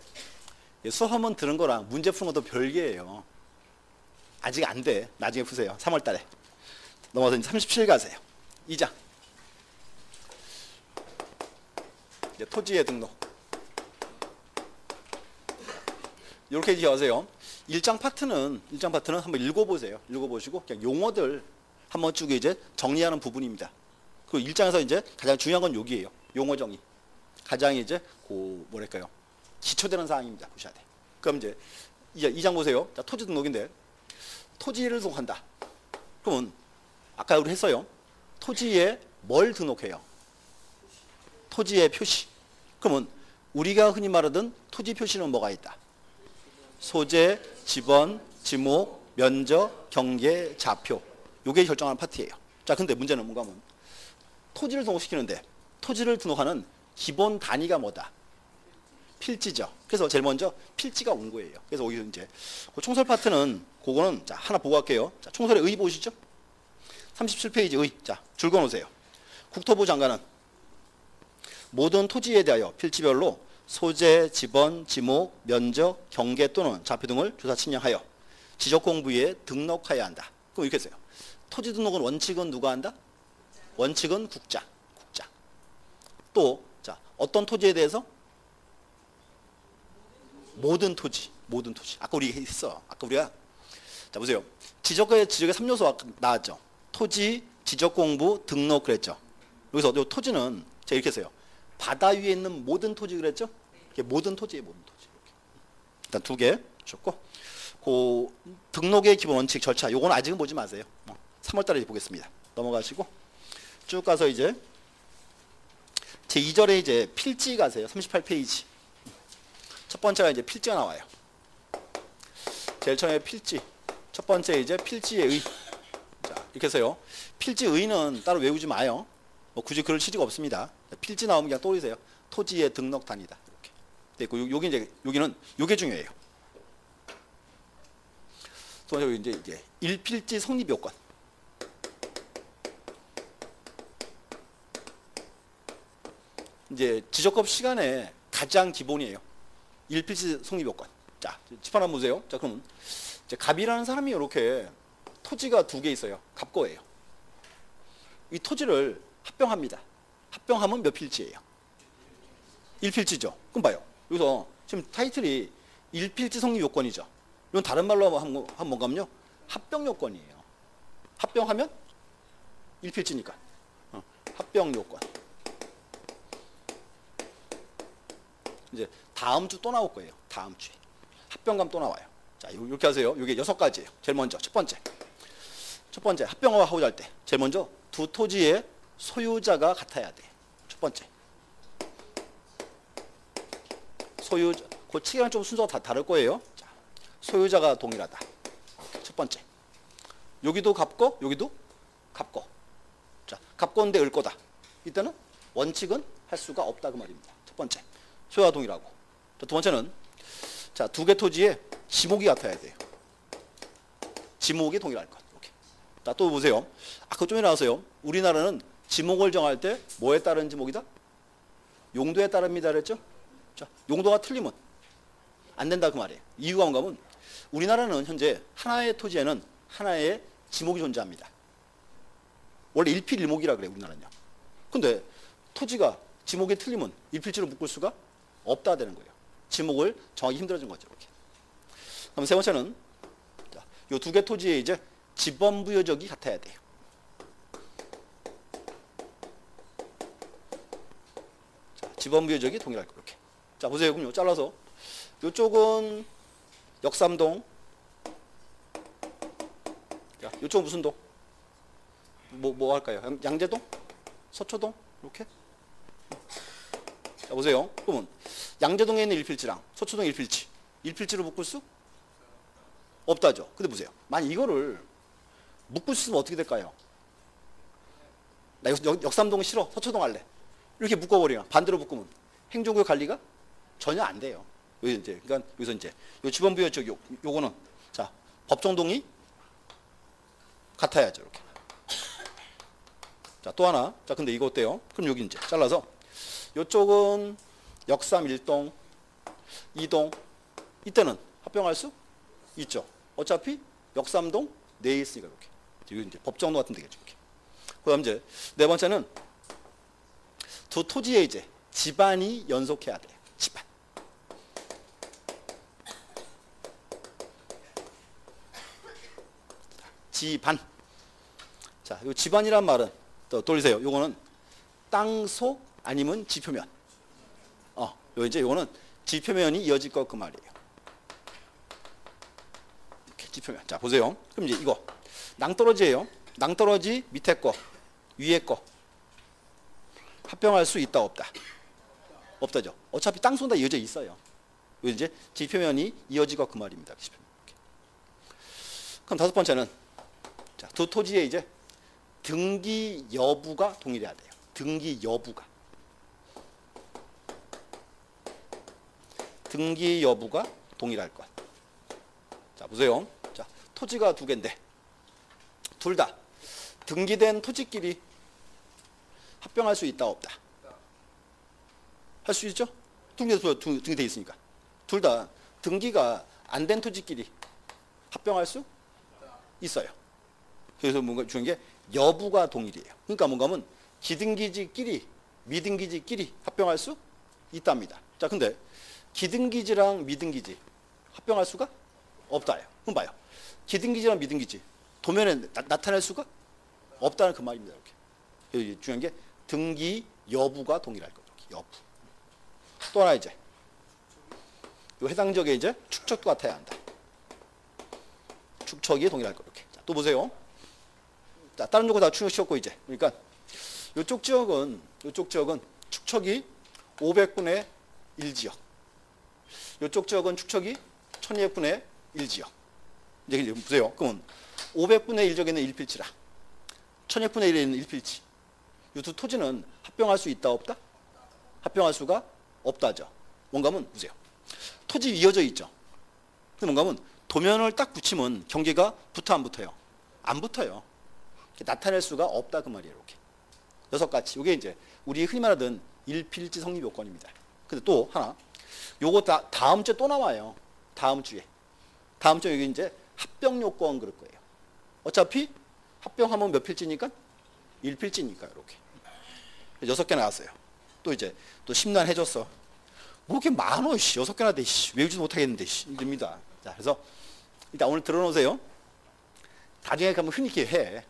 수업 한번 들은 거랑 문제 푸는 것도 별개예요. 아직 안 돼. 나중에 푸세요. 3월 달에. 넘어서 이제 37 가세요. 2장. 이제 토지의 등록. 이렇게 기억하세요. 1장 파트는 한번 읽어보세요. 읽어보시고 그냥 용어들 한번 쭉 이제 정리하는 부분입니다. 그리고 1장에서 이제 가장 중요한 건 여기예요. 용어 정의. 가장 이제 뭐랄까요? 기초되는 사항입니다. 보셔야 돼. 그럼 이제 2장 보세요. 자, 토지 등록인데 토지를 등록한다. 그러면 아까 우리 했어요. 토지에 뭘 등록해요? 토지의 표시. 그러면 우리가 흔히 말하던 토지 표시는 뭐가 있다? 소재, 지번, 지목, 면적, 경계, 좌표. 요게 결정하는 파트예요. 자, 근데 문제는 뭔가 하면 토지를 등록시키는데 토지를 등록하는 기본 단위가 뭐다? 필지죠. 그래서 제일 먼저 필지가 온 거예요. 그래서 여기 이제 총설 파트는 그거는 자, 하나 보고 갈게요. 자, 총설의 의 보시죠. 37페이지 의. 자, 줄 그어놓으세요. 국토부 장관은 모든 토지에 대하여 필지별로 소재, 지번, 지목, 면적, 경계 또는 좌표 등을 조사 측량하여 지적공부에 등록하여야 한다. 그럼 이렇게 했어요. 토지 등록은 원칙은 누가 한다? 원칙은 국장. 또 자, 어떤 토지에 대해서? 모든 토지. 아까 우리 했어. 아까 우리가 자 보세요. 지적의 3요소 나왔죠. 토지, 지적공부, 등록 그랬죠. 여기서 이 토지는 제가 이렇게 했어요. 바다 위에 있는 모든 토지 그랬죠? 이게 모든 토지예요, 모든 토지. 일단 2개 좋고, 그 등록의 기본 원칙 절차. 요거는 아직은 보지 마세요. 3월달에 보겠습니다. 넘어가시고 쭉 가서 이제 제 2절에 이제 필지 가세요. 38페이지. 첫 번째가 이제 필지가 나와요. 제일 처음에 필지. 첫 번째 이제 필지의 의. 자, 이렇게 해서요. 필지의 의는 따로 외우지 마요. 뭐 굳이 그럴 필요가 없습니다. 필지 나오면 그냥 떠올리세요. 토지의 등록 단위다. 이렇게. 됐고 여기 이제 여기는 요게 중요해요. 또 여기 이제 1필지 성립 요건. 이제 지적법 시간에 가장 기본이에요. 1필지 성립 요건. 자, 집 하나 보세요. 자, 그럼 이제 갑이라는 사람이 이렇게 토지가 2개 있어요. 갑거예요. 이 토지를 합병합니다. 합병하면 몇 필지예요? 1필지죠. 그럼 봐요. 여기서 지금 타이틀이 1필지 성립 요건이죠. 이건 다른 말로 하면 뭔가요? 합병 요건이에요. 합병하면 1필지니까. 합병 요건. 이제 다음 주 또 나올 거예요. 다음 주에. 합병감 또 나와요. 자, 이렇게 하세요. 이게 6가지예요. 제일 먼저 첫 번째 합병하고자 할 때 제일 먼저 두 토지의 소유자가 같아야 돼. 첫 번째. 소유자, 그 치기랑 좀 순서가 다 다를 거예요. 자, 소유자가 동일하다. 첫 번째. 여기도 갑거, 여기도 갑거. 자, 갑거인데 을 거다. 이때는 원칙은 할 수가 없다 그 말입니다. 첫 번째. 소유와 동일하고. 두 번째는 자, 2개 토지에 지목이 같아야 돼요. 지목이 동일할 것. 이렇게. 자, 또 보세요. 아까 좀 전에 나왔어요. 우리나라는 지목을 정할 때 뭐에 따른 지목이다? 용도에 따릅니다 그랬죠? 자, 용도가 틀리면 안 된다 그 말이에요. 이유가 뭔가 하면 우리나라는 현재 하나의 토지에는 하나의 지목이 존재합니다. 원래 일필일목이라 그래요, 우리나라는요. 근데 토지가 지목이 틀리면 일필지로 묶을 수가 없다 되는 거예요. 지목을 정하기 힘들어진 거죠. 이렇게. 그럼 세 번째는 이 2개 토지에 이제 지번 부여적이 같아야 돼요. 자, 지번 부여적이 동일할 거 이렇게. 자, 보세요. 그럼요. 잘라서 이쪽은 역삼동. 자, 이쪽은 무슨 동? 뭐 할까요? 양재동? 서초동? 이렇게? 자, 보세요. 그러면 양재동에 있는 1필지랑 서초동 1필지. 1필지로 묶을 수 없다죠. 근데 보세요. 만약 이거를 묶을 수 있으면 어떻게 될까요? 나 역삼동 싫어. 서초동 할래. 이렇게 묶어버리나. 반대로 묶으면 행정구역 관리가 전혀 안 돼요. 여기서 이제, 그러니까 여기서 이제 요 지번부여적 요거는 자, 법정동이 같아야죠. 이렇게. 자, 또 하나. 자, 근데 이거 어때요? 그럼 여기 이제 잘라서 요쪽은 역삼 1동, 2동, 이때는 합병할 수 있죠. 어차피 역삼동 내에 있으니까 이렇게. 이거 이제 법정도 같은 데겠죠. 이렇게. 그다음 이제 네 번째는 두 토지에 이제 집안이 연속해야 돼요. 집안. 집안. 자, 이 집안이란 말은 또 돌리세요. 요거는 땅속 아니면 지표면. 요 이제 요거는 지표면이 이어질 것 그 말이에요. 이렇게 지표면. 자, 보세요. 그럼 이제 이거 낭떠러지예요. 낭떠러지 밑에 거, 위에 거 합병할 수 있다 없다? 없다죠. 어차피 땅속 다 이어져 있어요. 요 이제 지표면이 이어지고 그 말입니다. 그럼 다섯 번째는 자, 두 토지에 이제 등기 여부가 동일해야 돼요. 등기 여부가. 등기 여부가 동일할 것. 자, 보세요. 자, 토지가 두 개인데 둘 다 등기된 토지끼리 합병할 수 있다 없다? 할 수 있죠? 등기돼 있으니까. 둘 다 등기가 안 된 토지끼리 합병할 수 있어요. 그래서 뭔가 중요한 게 여부가 동일이에요. 그러니까 뭔가 하면 기등기지끼리 미등기지끼리 합병할 수 있답니다. 자, 근데 기등기지랑 미등기지 합병할 수가 없다요. 그럼 봐요. 기등기지랑 미등기지 도면에 나타낼 수가 없다는 그 말입니다. 이렇게. 여기 중요한 게 등기 여부가 동일할 거죠. 여부. 또 하나 이제 요 해당 지역에 이제 축척도 같아야 한다. 축척이 동일할 거 이렇게. 자, 또 보세요. 자, 다른 요거 다 추측시켰고 이제 그러니까 이쪽 지역은 축척이 500분의 1지역. 이쪽 지역은 축척이 1200분의 1지역. 이제 보세요. 그러면 500분의 1지역에는 1필지라 1200분의 1에는 1필지. 이 두 토지는 합병할 수 있다 없다? 합병할 수가 없다죠. 뭔가 하면 보세요. 토지 이어져 있죠. 근데 뭔가 하면 도면을 딱 붙이면 경계가 붙어 안 붙어요? 안 붙어요. 나타낼 수가 없다 그 말이에요. 이렇게. 여섯 가지. 이게 이제 우리 흔히 말하던 일필지 성립 요건입니다. 근데 또 하나. 요거 다음 주에 또 나와요. 다음 주에 여기 이제 합병 요건 그럴 거예요. 어차피 합병하면 몇 필지니까? 1필지니까 이렇게. 6개 나왔어요. 또 이제 또 심란해졌어. 뭐 이렇게 많어, 6개나 돼, 외우지도 못하겠는데, 힘듭니다. 자, 그래서 일단 오늘 들어놓으세요. 나중에 가면 흔히 이렇게 해.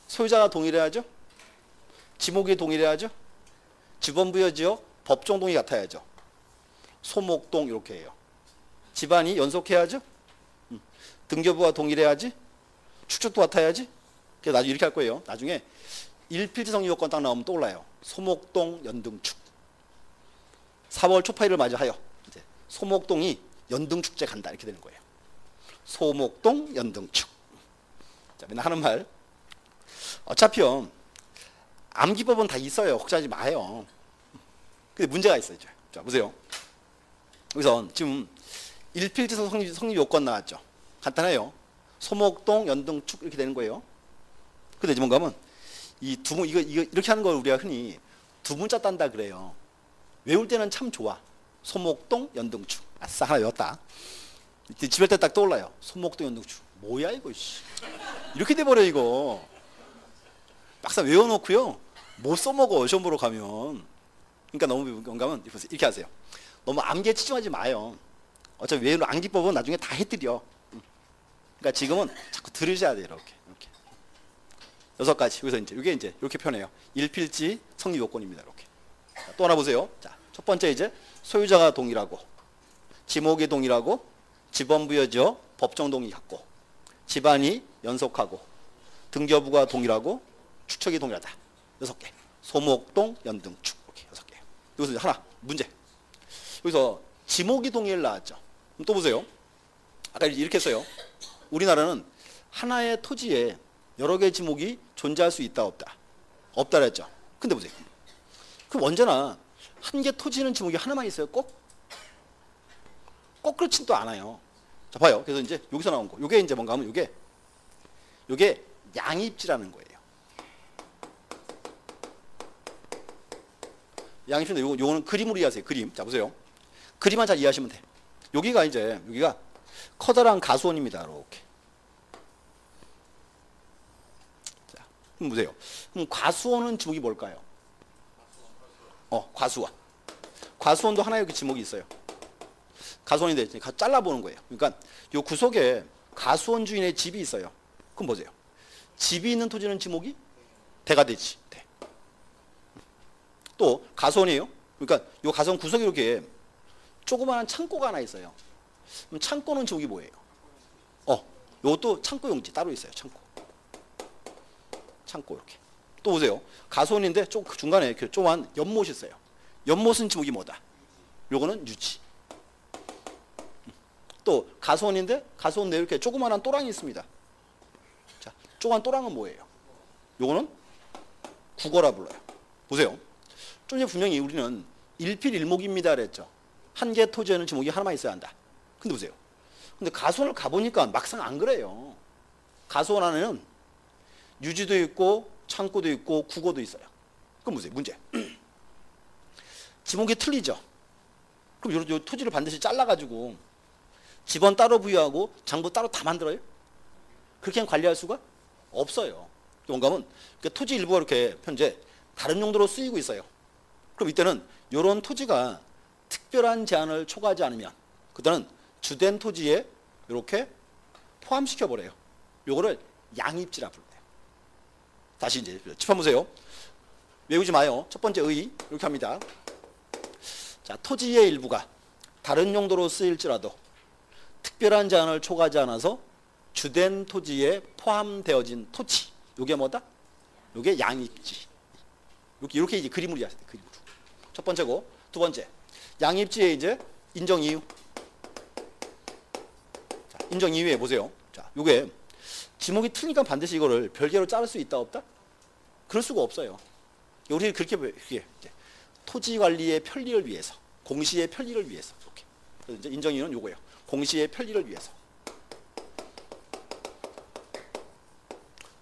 소유자가 동일해야죠. 지목이 동일해야죠. 지번부여지역 법정동이 같아야죠. 소목동 이렇게 해요. 집안이 연속해야죠. 등기부가 동일해야지. 축척도 같아야지. 그래서 나중에 이렇게 할 거예요. 나중에 1필지 성립 요건 딱 나오면 떠올라요. 소목동 연등축. 4월 초파일을 맞이하여 이제 소목동이 연등축제 간다 이렇게 되는 거예요. 소목동 연등축. 자, 맨날 하는 말. 어차피요. 암기법은 다 있어요. 걱정하지 마요. 근데 문제가 있어요. 자, 보세요. 여기서 지금 1필지 성립 요건 나왔죠. 간단해요. 소목동 연등축 이렇게 되는 거예요. 근데 이제 뭔가 하면 이 두문 이거 이렇게 하는 걸 우리가 흔히 두 문자 딴다 그래요. 외울 때는 참 좋아. 소목동 연등축. 아싸, 하나 외웠다. 집에 때 딱 떠올라요. 소목동 연등축. 뭐야 이거, 씨. 이렇게 돼버려 이거. 막상 외워놓고요. 못 써먹어 시험 보러 가면. 그러니까 너무 건강은 이렇게 하세요. 너무 암기에 치중하지 마요. 어차피 외우는 암기법은 나중에 다 해드려. 그러니까 지금은 자꾸 들으셔야 돼요. 이렇게. 6가지. 여기서 이제 이게 이제 이렇게 표현해요. 1필지 성립 요건입니다. 이렇게. 자, 또 하나 보세요. 자, 첫 번째 이제 소유자가 동일하고, 지목이 동일하고, 지번부여지역 법정동의 같고, 집안이 연속하고, 등기여부가 동일하고, 축척이 동일하다. 6개. 소목동 연등축. 이렇게 6개. 여기서 하나 문제. 여기서 지목이 동일 나왔죠. 그럼 또 보세요. 아까 이렇게 했어요. 우리나라는 하나의 토지에 여러 개의 지목이 존재할 수 있다 없다? 없다 그랬죠. 근데 보세요. 그럼 언제나 한 개 토지는 지목이 하나만 있어요. 꼭 그렇진 또 않아요. 자, 봐요. 그래서 이제 여기서 나온 거. 요게 이제 뭔가 하면 요게 양입지라는 거예요. 양입지인데 요거는 그림으로 이해하세요. 그림. 자, 보세요. 그림만 잘 이해하시면 돼. 여기가 커다란 가수원입니다. 이렇게. 자, 그럼 보세요. 그럼 과수원은 지목이 뭘까요? 과수원. 과수원도 하나의 그 지목이 있어요. 가수원인데 잘라보는 거예요. 그러니까 요 구석에 가수원 주인의 집이 있어요. 그럼 보세요. 집이 있는 토지는 지목이 대가 되지. 대. 또 가수원이에요. 그러니까 요 가수원 구석에 이렇게 조그마한 창고가 하나 있어요. 그럼 창고는 지목이 뭐예요? 요것도 창고 용지 따로 있어요. 창고 이렇게. 또 보세요. 가수원인데 중간에 이렇게 조그만 연못이 있어요. 연못은 지목이 뭐다? 요거는 유지. 또 가수원인데 가수원 내에 이렇게 조그마한 또랑이 있습니다. 자, 조그만 또랑은 뭐예요? 요거는 국어라 불러요. 보세요. 좀 전에 분명히 우리는 일필일목입니다 그랬죠. 한 개 토지에는 지목이 하나만 있어야 한다. 근데 보세요. 근데 가수원을 가보니까 막상 안 그래요. 가수원 안에는 유지도 있고 창고도 있고 국어도 있어요. 그럼 보세요. 문제. 지목이 틀리죠. 그럼 요 토지를 반드시 잘라가지고 집원 따로 부여하고 장부 따로 다 만들어요? 그렇게 관리할 수가 없어요. 뭔가면 토지 일부가 이렇게 현재 다른 용도로 쓰이고 있어요. 그럼 이때는 이런 토지가 특별한 제한을 초과하지 않으면 그때는 주된 토지에 이렇게 포함시켜 버려요. 요거를 양입지라 불러요. 다시 이제 짚어 보세요. 외우지 마요. 첫 번째 의 이렇게 합니다. 자, 토지의 일부가 다른 용도로 쓰일지라도 특별한 제한을 초과하지 않아서 주된 토지에 포함되어진 토지. 요게 뭐다? 요게 양입지. 이렇게 이제 그림으로 이해하세요. 그림으로. 첫 번째고 두 번째 양입지의 이제 인정 이유. 자, 인정 이유에 보세요. 자, 요게 지목이 틀리니까 반드시 이거를 별개로 자를 수 있다 없다? 그럴 수가 없어요. 우리 그렇게 토지 관리의 편리를 위해서, 공시의 편리를 위해서 이렇게. 그래서 이제 인정 이유는 요거예요. 공시의 편리를 위해서.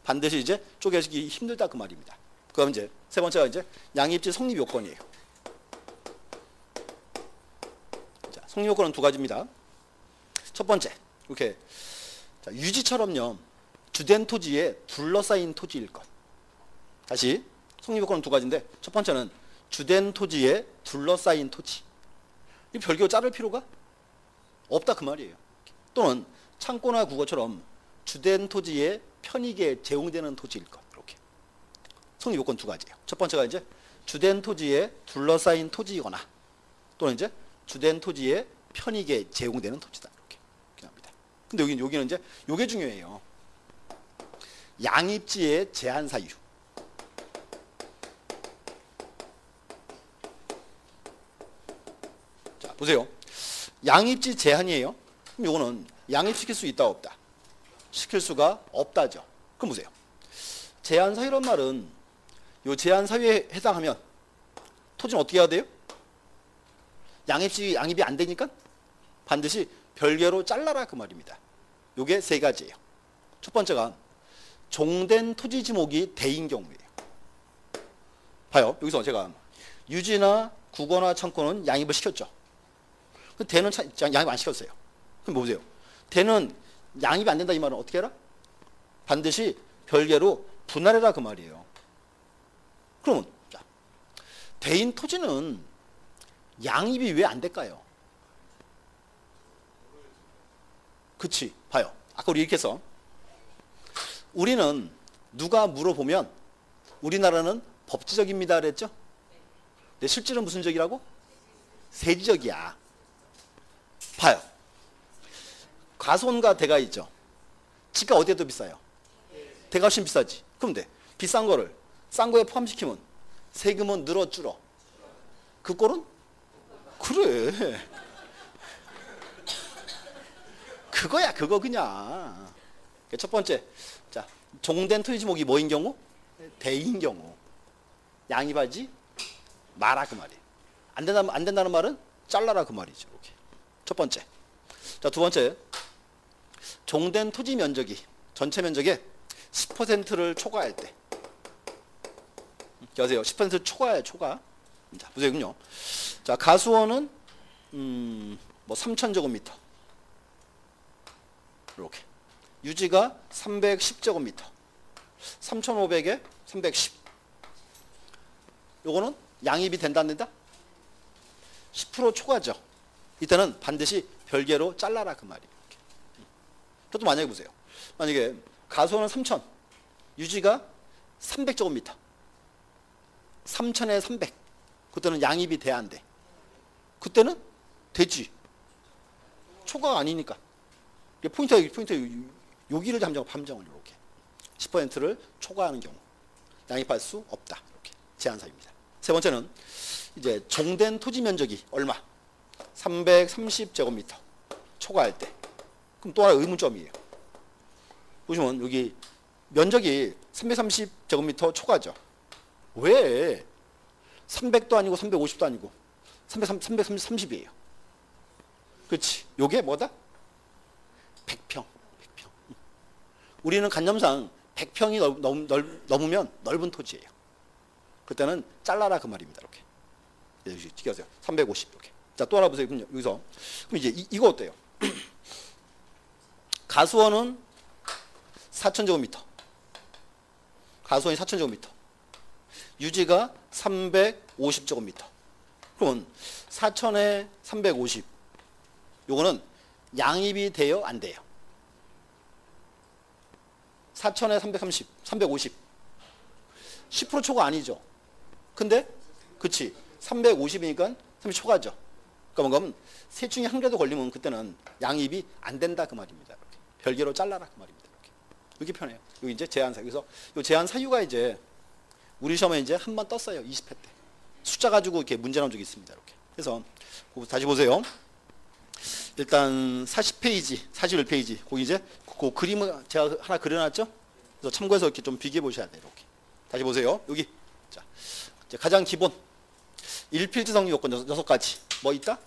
반드시 이제 쪼개기 힘들다 그 말입니다. 그럼 이제 세 번째가 이제 양입지 성립 요건이에요. 자, 성립 요건은 두 가지입니다. 첫 번째, 이렇게 자, 유지처럼요. 주된 토지에 둘러싸인 토지일 것. 다시 성립 요건은 두 가지인데 첫 번째는 주된 토지에 둘러싸인 토지. 이 별개로 자를 필요가 없다 그 말이에요. 또는 창고나 국어처럼 주된 토지에 편익에 제공되는 토지일 것. 이렇게. 성립 요건 두 가지예요. 첫 번째가 이제 주된 토지에 둘러싸인 토지이거나 또는 이제 주된 토지에 편익에 제공되는 토지다. 이렇게 합니다. 근데 여기는 이제 요게 중요해요. 양입지의 제한 사유. 자, 보세요. 양입지 제한이에요. 그럼 요거는 양입시킬 수 있다 없다? 시킬 수가 없다죠. 그럼 보세요. 제한 사유란 말은 요 제한 사유에 해당하면 토지는 어떻게 해야 돼요? 양입이 안 되니까 반드시 별개로 잘라라 그 말입니다. 요게 세 가지예요. 첫 번째가 종된 토지 지목이 대인 경우예요. 봐요. 여기서 제가 유지나 국어나 창고는 양입을 시켰죠. 대는 양입 안 시켰어요. 그럼 보세요. 대는 양입이 안 된다 이 말은 어떻게 해라? 반드시 별개로 분할해라 그 말이에요. 그러면 자, 대인 토지는 양입이 왜 안 될까요? 그치. 봐요. 아까 우리 이렇게 해서 우리는 누가 물어보면 우리나라는 법지적입니다 그랬죠? 근데 실제로는 무슨 적이라고? 세지적이야. 봐요. 가손과 대가 있죠. 지가 어디에 더 비싸요? 대가 훨씬 비싸지. 그럼 돼. 비싼 거를 싼 거에 포함시키면 세금은 늘어 줄어. 그 꼴은? 그래. 그거야 그거 그냥. 첫 번째. 자, 종된 토지 지목이 뭐인 경우? 대인 경우. 양입하지 마라 그 말이에요. 안 된다는 말은 잘라라 그 말이죠. 이렇게. 첫 번째. 자, 두 번째. 종된 토지 면적이 전체 면적의 10%를 초과할 때. 여보세요. 10% 초과예요, 초과. 자, 보세요. 자, 가수원은 뭐 3,000제곱미터. 이렇게. 유지가 310제곱미터. 3,500에 310. 요거는 양입이 된다 안 된다? 10% 초과죠. 이때는 반드시 별개로 잘라라 그 말이에요. 또 만약에 보세요. 만약에 가수원은 3,000, 유지가 300제곱미터. 3,000에 300. 그때는 양입이 돼야 안 돼. 그때는 되지. 초과가 아니니까. 포인트 여기를 함정을 이렇게 10%를 초과하는 경우 양입할 수 없다. 이렇게 제한 사유입니다. 세 번째는 이제 종된 토지 면적이 얼마? 330제곱미터 초과할 때. 그럼 또 하나 의문점이에요. 보시면 여기 면적이 330제곱미터 초과죠. 왜 300도 아니고 350도 아니고 330이에요. 그렇지. 요게 뭐다? 100평. 우리는 간접상 100평이 넘으면 넓은 토지예요. 그때는 잘라라 그 말입니다. 이렇게. 지켜보세요. 350 이렇게. 자, 또 하나 보세요. 여기서. 그럼 이제 이거 어때요? 가수원은 4,000제곱미터. 가수원이 4,000제곱미터. 유지가 350제곱미터. 그러면 4,000에 350. 요거는 양입이 돼요? 안 돼요? 4,000에 330, 350. 10% 초과 아니죠. 근데 그치 350이니까 30 초과죠. 그러니까 뭔가 셋 중에 한 개도 걸리면 그때는 양입이 안 된다 그 말입니다. 이렇게. 별개로 잘라라 그 말입니다. 이렇게 편해요. 여기 이제 제한 사유. 그래서 이 제한 사유가 이제 우리 시험에 이제 한 번 떴어요. 20회 때. 숫자 가지고 이렇게 문제 나온 적이 있습니다. 이렇게. 그래서 다시 보세요. 일단 40페이지, 41페이지. 거기 이제 그 그림을 제가 하나 그려놨죠? 그래서 참고해서 이렇게 좀 비교해 보셔야 돼요. 이렇게. 다시 보세요. 여기. 자, 이제 가장 기본. 일필지성 요건 6가지. 뭐 있다?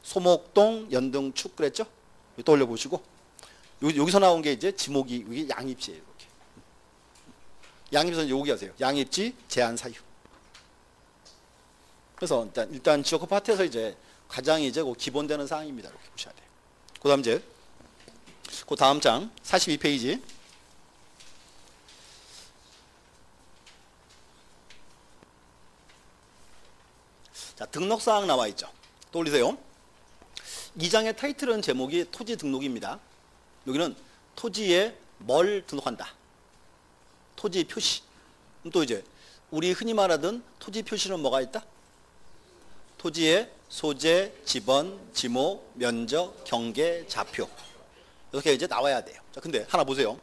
소목동, 연등축 그랬죠? 떠올려 보시고. 여기서 나온 게 이제 지목이 여기 양입지예요. 이렇게. 양입지는 여기 하세요. 양입지 제한 사유. 그래서 일단 지역화 파트에서 이제 가장 이제 기본되는 사항입니다. 이렇게 보셔야 돼요. 그다음 이제 그 다음 장 42페이지. 자, 등록사항 나와 있죠. 떠올리세요. 이 장의 타이틀은 제목이 토지 등록입니다. 여기는 토지에 뭘 등록한다. 토지 표시. 또 이제 우리 흔히 말하던 토지 표시는 뭐가 있다? 토지의 소재, 지번, 지목, 면적, 경계, 좌표. 이렇게 이제 나와야 돼요. 자, 근데 하나 보세요.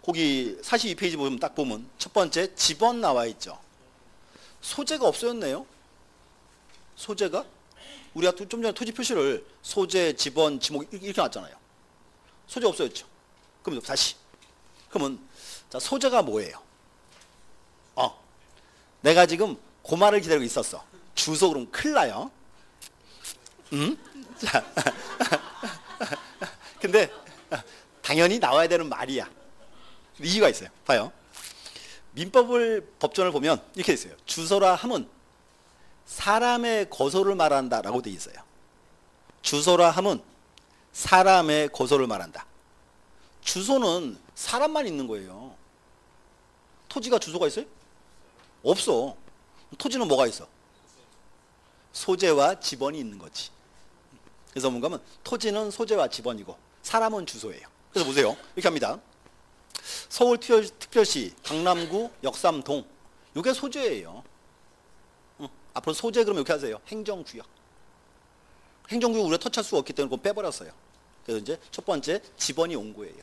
거기 42페이지 보면 딱 보면 첫 번째 지번 나와 있죠. 소재가 없어졌네요. 소재가 우리가 좀 전에 토지 표시를 소재, 지번, 지목 이렇게 놨잖아요. 소재 없어졌죠. 그럼 다시. 그러면 자, 소재가 뭐예요? 내가 지금 고말을 기다리고 있었어. 주소 그럼 큰일 나요. 자, 근데 당연히 나와야 되는 말이야. 이유가 있어요. 봐요. 법전을 보면 이렇게 있어요. 주소라 함은 사람의 거소를 말한다라고 돼 있어요. 주소라 함은 사람의 거소를 말한다. 주소는 사람만 있는 거예요. 토지가 주소가 있어요? 없어. 토지는 뭐가 있어? 소재와 지번이 있는 거지. 그래서 뭔가 하면 토지는 소재와 지번이고 사람은 주소예요. 그래서 보세요. 이렇게 합니다. 서울특별시 강남구 역삼동 이게 소재예요. 앞으로 소재 그러면 이렇게 하세요. 행정구역. 행정구역 우리가 터치할 수가 없기 때문에 그거 빼버렸어요. 그래서 이제 첫 번째 지번이 온 거예요.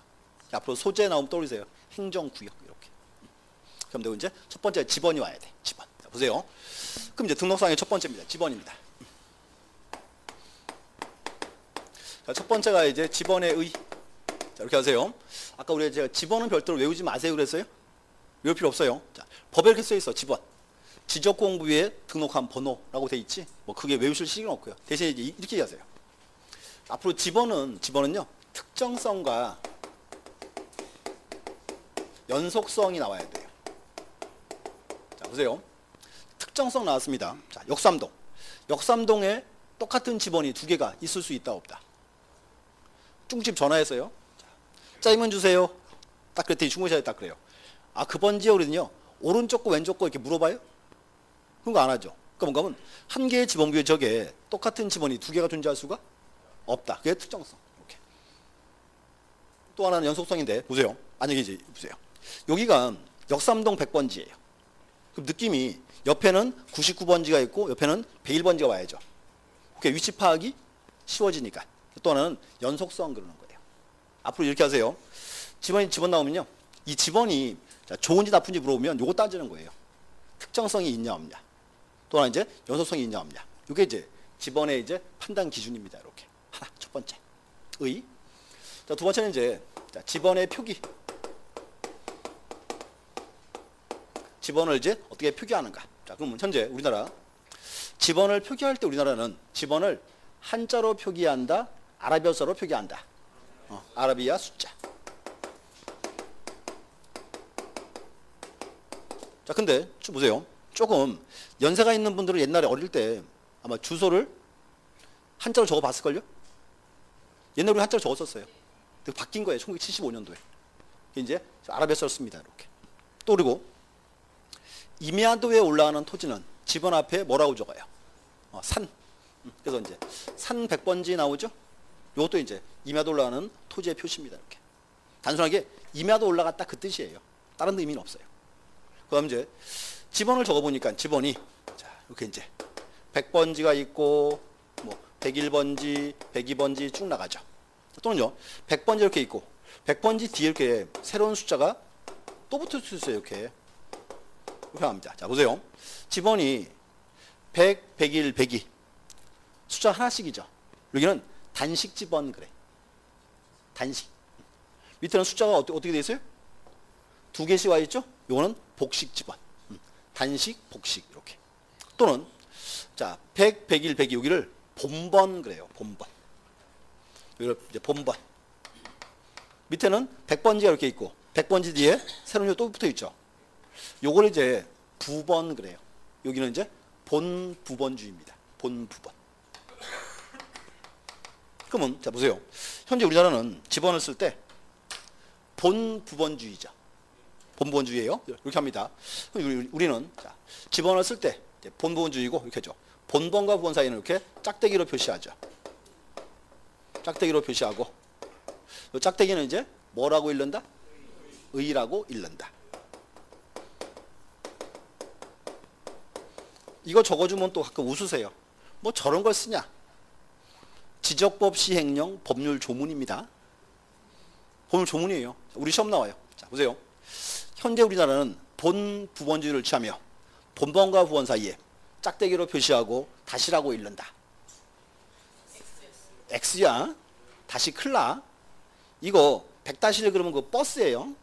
앞으로 소재 나오면 떠올리세요. 행정구역 이렇게. 그럼 되고 이제 첫 번째 지번이 와야 돼. 지번. 자, 보세요. 그럼 이제 등록사항의 첫 번째입니다. 지번입니다. 자, 첫 번째가 이제 지번의 의. 자, 이렇게 하세요. 아까 우리가 제가 지번은 별도로 외우지 마세요 그랬어요? 외울 필요 없어요. 자, 법에 이렇게 써 있어. 지번. 지적공부에 등록한 번호라고 돼 있지. 뭐 그게 외우실 시기는 없고요. 대신 이제 이렇게 얘기하세요. 앞으로 지번은요 특정성과 연속성이 나와야 돼요. 자, 보세요. 특정성 나왔습니다. 자, 역삼동. 역삼동에 똑같은 집원이 두 개가 있을 수 있다 없다. 중집 전화했어요. 짜장면 주세요. 딱 그랬더니 중고차에 딱 그래요. 아, 그 번지요? 그러더니요. 오른쪽 거 왼쪽 거 이렇게 물어봐요? 그런 거 안 하죠. 그러니까 뭔가 하면 한 개의 지번부에 저게 똑같은 지번이 두 개가 존재할 수가 없다. 그게 특정성. 이렇게. 또 하나는 연속성인데 보세요. 만약에 이제 보세요. 여기가 역삼동 100번지예요. 그럼 느낌이 옆에는 99번지가 있고 옆에는 101번지가 와야죠. 그게 위치 파악이 쉬워지니까. 또 하나는 연속성 그러는 거예요. 앞으로 이렇게 하세요. 집원 나오면요. 이 집원이 좋은지 나쁜지 물어보면 요거 따지는 거예요. 특정성이 있냐 없냐. 또 하나 이제 연속성이 있냐 없냐. 이게 이제 집원의 이제 판단 기준입니다. 이렇게. 하나, 첫 번째. 의. 자, 두 번째는 이제 집원의 표기. 집원을 이제 어떻게 표기하는가. 자, 그러면 현재 우리나라 집원을 표기할 때 우리나라는 집원을 한자로 표기한다, 아라비아어로 표기한다. 아라비아 숫자. 자, 근데 보세요. 조금 연세가 있는 분들은 옛날에 어릴 때 아마 주소를 한자로 적어 봤을걸요? 옛날에 우리 한자로 적었었어요. 근데 바뀐 거예요. 1975년도에. 이제 아라비아어를 씁니다. 이렇게. 또 그리고 임야도에 올라가는 토지는 집원 앞에 뭐라고 적어요? 산. 그래서 이제 산 100번지 나오죠? 이것도 이제 임야도 올라가는 토지의 표시입니다. 이렇게. 단순하게 임야도 올라갔다 그 뜻이에요. 다른 의미는 없어요. 그 다음 이제 집원을 적어보니까 집원이 자, 이렇게 이제 100번지가 있고 뭐 101번지, 102번지 쭉 나가죠. 또는요 100번지 이렇게 있고 100번지 뒤에 이렇게 새로운 숫자가 또 붙을 수 있어요. 이렇게 합니다. 자, 보세요. 집원이 100, 101, 102 숫자 하나씩이죠. 여기는 단식 집원 그래. 단식. 밑에는 숫자가 어떻게 돼 있어요? 두 개씩 와 있죠? 요거는 복식 집원. 단식, 복식 이렇게. 또는 자, 100, 101, 102 여기를 본번 그래요. 본번. 여기를 이제 본번. 밑에는 100번지가 이렇게 있고 100번지 뒤에 새로운 게 또 붙어 있죠. 요걸 이제 부번 그래요. 여기는 이제 본부번주의입니다. 본부번. 그러면 자 보세요. 현재 우리나라는 집원을 쓸 때 본부번주의죠. 본부번주의예요. 이렇게 합니다. 우리는 자, 집원을 쓸 때 본부번주의고 이렇게 하죠. 본번과 부번 사이는 이렇게 짝대기로 표시하죠. 짝대기로 표시하고 이 짝대기는 이제 뭐라고 읽는다? 의라고 읽는다. 이거 적어주면 또 가끔 웃으세요. 뭐 저런 걸 쓰냐? 지적법 시행령 법률 조문입니다. 법률 조문이에요. 우리 시험 나와요. 자, 보세요. 현재 우리나라는 본부번주의를 취하며 본번과 부번 사이에 짝대기로 표시하고 다시라고 읽는다. X야. 다시 클라. 이거 100-1 그러면 그 버스예요.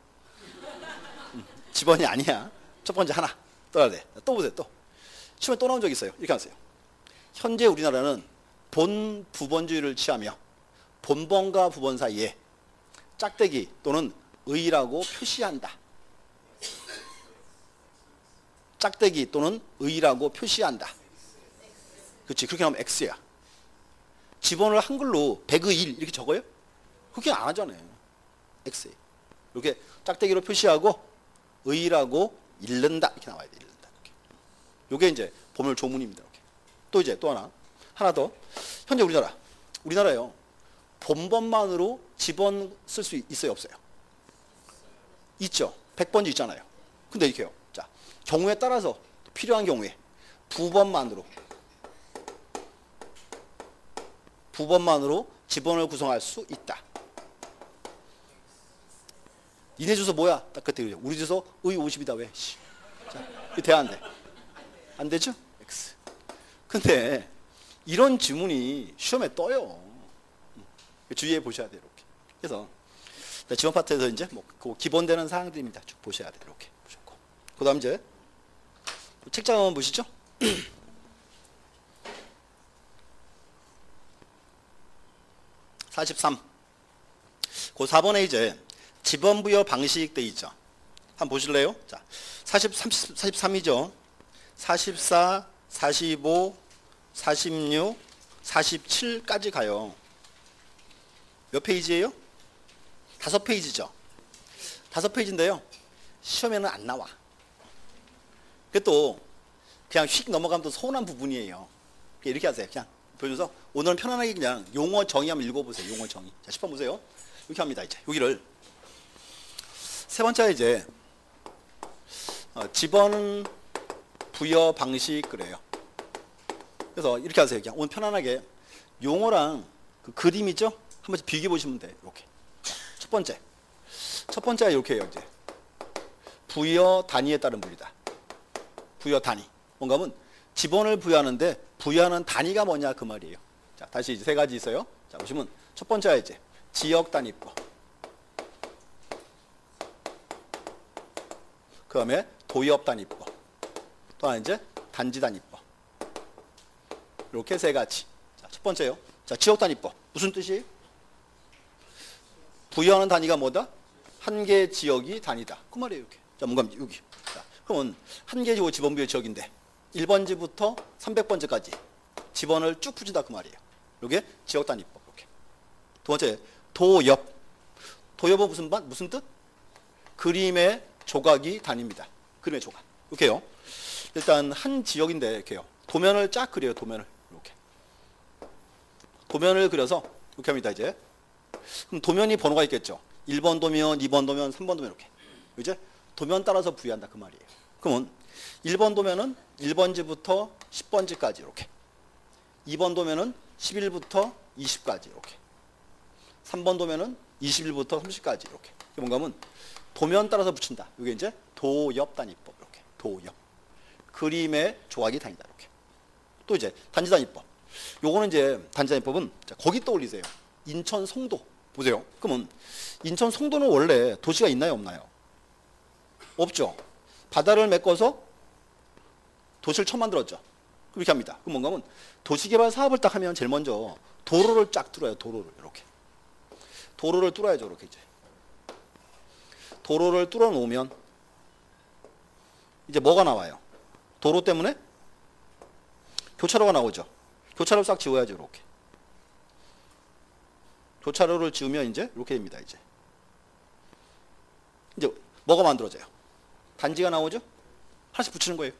집원이 아니야. 첫 번째 하나. 떠야 돼. 또 보세요. 또. 시험에 또 나온 적 있어요. 이렇게 하세요. 현재 우리나라는 본부번주의를 취하며 본번과 부번 사이에 짝대기 또는 의라고 표시한다. 짝대기 또는 의라고 표시한다. 그렇지. 그렇게 하면 X야. 집원을 한글로 100의 1 이렇게 적어요? 그렇게 안 하잖아요. X. 이렇게 짝대기로 표시하고 의라고 읽는다. 이렇게 나와야 돼. 읽는다. 이렇게. 요게 이제 법률 조문입니다. 이렇게. 또 이제 또 하나 더. 현재 우리나라요. 본번만으로 집원 쓸 수 있어요, 없어요? 있죠. 100번지 있잖아요. 근데 이렇게요. 자, 경우에 따라서 필요한 경우에 부번만으로 집원을 구성할 수 있다. 니네 주소 뭐야? 딱 그때 우리 주소 의 50이다 왜? 자, 이거 돼 안 돼? 안 되죠? X. 근데 이런 지문이 시험에 떠요. 주의해 보셔야 돼요. 이렇게. 그래서 지원 파트에서 이제 뭐 그 기본되는 사항들입니다. 쭉 보셔야 돼요. 이렇게 보셨고. 그다음 이제 책장 한번 보시죠. 43. 그 4번에 이제 지번부여 방식 돼 있죠. 한번 보실래요? 자, 43이죠. 44, 45, 46, 47까지 가요. 몇 페이지예요? 5페이지죠. 5페이지인데요. 시험에는 안 나와. 그게 또 그냥 휙 넘어가면 또 서운한 부분이에요. 이렇게 하세요. 그냥 보여줘서 오늘은 편안하게 그냥 용어 정의 한번 읽어보세요. 용어 정의. 자, 10번 보세요. 이렇게 합니다. 이제 여기를 세 번째 이제 집어는 부여 방식 그래요. 그래서 이렇게 하세요. 그냥 오늘 편안하게 용어랑 그 그림 있죠? 한 번씩 비교해 보시면 돼요. 이렇게. 첫 번째가 이렇게 해요. 이제 부여 단위에 따른 분리다. 부여 단위. 뭔가 하면 지번을 부여하는데 부여하는 단위가 뭐냐 그 말이에요. 자, 다시 이제 세 가지 있어요. 자, 보시면 첫 번째가 이제 지역 단위법. 그 다음에 도엽 단위법. 또 하나 이제 단지 단위법. 이렇게 세 가지. 자, 첫 번째요. 자, 지역 단위법. 무슨 뜻이에요? 부여하는 단위가 뭐다? 한 개 지역이 단위다. 그 말이에요. 이렇게. 자, 뭔가 여기. 자, 그러면 한 개 지번부여 지역인데 1번지부터 300번지까지 지번을 쭉 붙인다 그 말이에요. 이게 지역 단위법. 이렇게. 두 번째 도엽. 도엽은 무슨 뜻? 그림의 조각이 단위입니다. 그림의 조각. 이렇게요. 일단 한 지역인데 이렇게요. 도면을 쫙 그려요. 도면을 이렇게. 도면을 그려서 이렇게 합니다. 이제. 그럼 도면이 번호가 있겠죠. 1번 도면, 2번 도면, 3번 도면 이렇게. 이제 도면 따라서 부여한다 그 말이에요. 그러면 1번 도면은 1번지부터 10번지까지 이렇게. 2번 도면은 11부터 20까지 이렇게. 3번 도면은 21부터 30까지 이렇게. 뭔가 하면 도면 따라서 붙인다. 이게 이제 도엽 단위법 이렇게. 도엽. 그림의 조각이 단위다 이렇게. 또 이제 단지 단위법. 요거는 이제 단지 단위법은 거기 떠올리세요. 인천 송도. 보세요. 그러면 인천 송도는 원래 도시가 있나요, 없나요? 없죠. 바다를 메꿔서 도시를 처음 만들었죠. 그렇게 합니다. 그럼 뭔가 하면 도시개발 사업을 딱 하면 제일 먼저 도로를 쫙 뚫어요. 도로를 이렇게. 도로를 뚫어야죠. 이렇게 이제. 도로를 뚫어 놓으면 이제 뭐가 나와요? 도로 때문에 교차로가 나오죠. 교차로 싹 지워야죠. 이렇게. 교차로를 지으면 이제 이렇게 됩니다. 이제 뭐가 만들어져요? 단지가 나오죠? 하나씩 붙이는 거예요.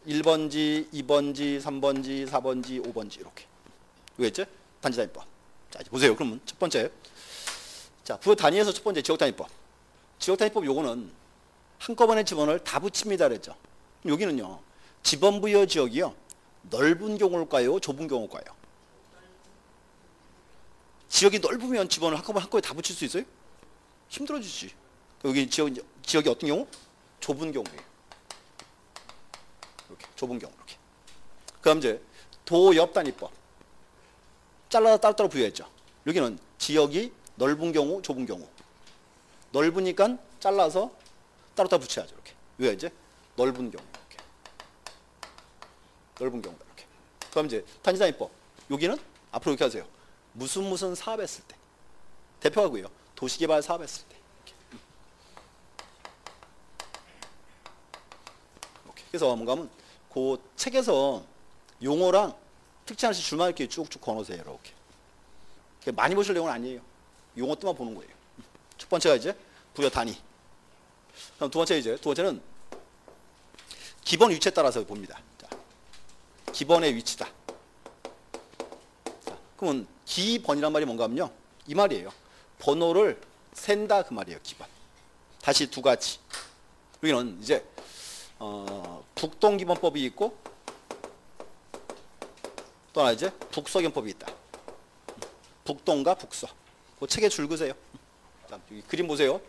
1번지, 2번지, 3번지, 4번지, 5번지 이렇게. 이거 있죠? 단지 단위법. 자, 이제 보세요. 그러면 첫 번째. 자, 부여 단위에서 첫 번째 지역 단위법. 지역 단위법 요거는 한꺼번에 지번을 다 붙입니다 그랬죠. 여기는요. 지번 부여 지역이요. 넓은 경우일까요? 좁은 경우일까요? 지역이 넓으면 지번을 한꺼번에 다 붙일 수 있어요? 힘들어지지. 여기 지역이 어떤 경우? 좁은 경우예요. 이렇게 좁은 경우 이렇게. 그다음 이제 도엽 단위법. 잘라서 따로따로 부여했죠. 여기는 지역이 넓은 경우, 좁은 경우. 넓으니까 잘라서 따로따로 붙여야죠. 이렇게. 왜 이제 넓은 경우 이렇게. 넓은 경우다 이렇게. 그다음 이제 단지 단위법. 여기는 앞으로 이렇게 하세요. 무슨 사업했을 때. 대표하고요. 도시개발 사업했을 때. 이렇게. 그래서 뭔가 하면 그 책에서 용어랑 특징 하나씩 줄만 이렇게 쭉쭉 걸어놓으세요. 이렇게. 많이 보실 내용은 아니에요. 용어 뜻만 보는 거예요. 첫 번째가 이제 부여 단위. 그럼 두 번째는 기본 위치에 따라서 봅니다. 자, 기본의 위치다. 자, 그러면 기번이란 말이 뭔가 하면요. 이 말이에요. 번호를 센다 그 말이에요. 기번. 다시 두 가지. 여기는 이제 북동기본법이 있고 또 하나 이제 북서기본법이 있다. 북동과 북서. 그 책에 줄 그세요. 자, 여기 그림 보세요.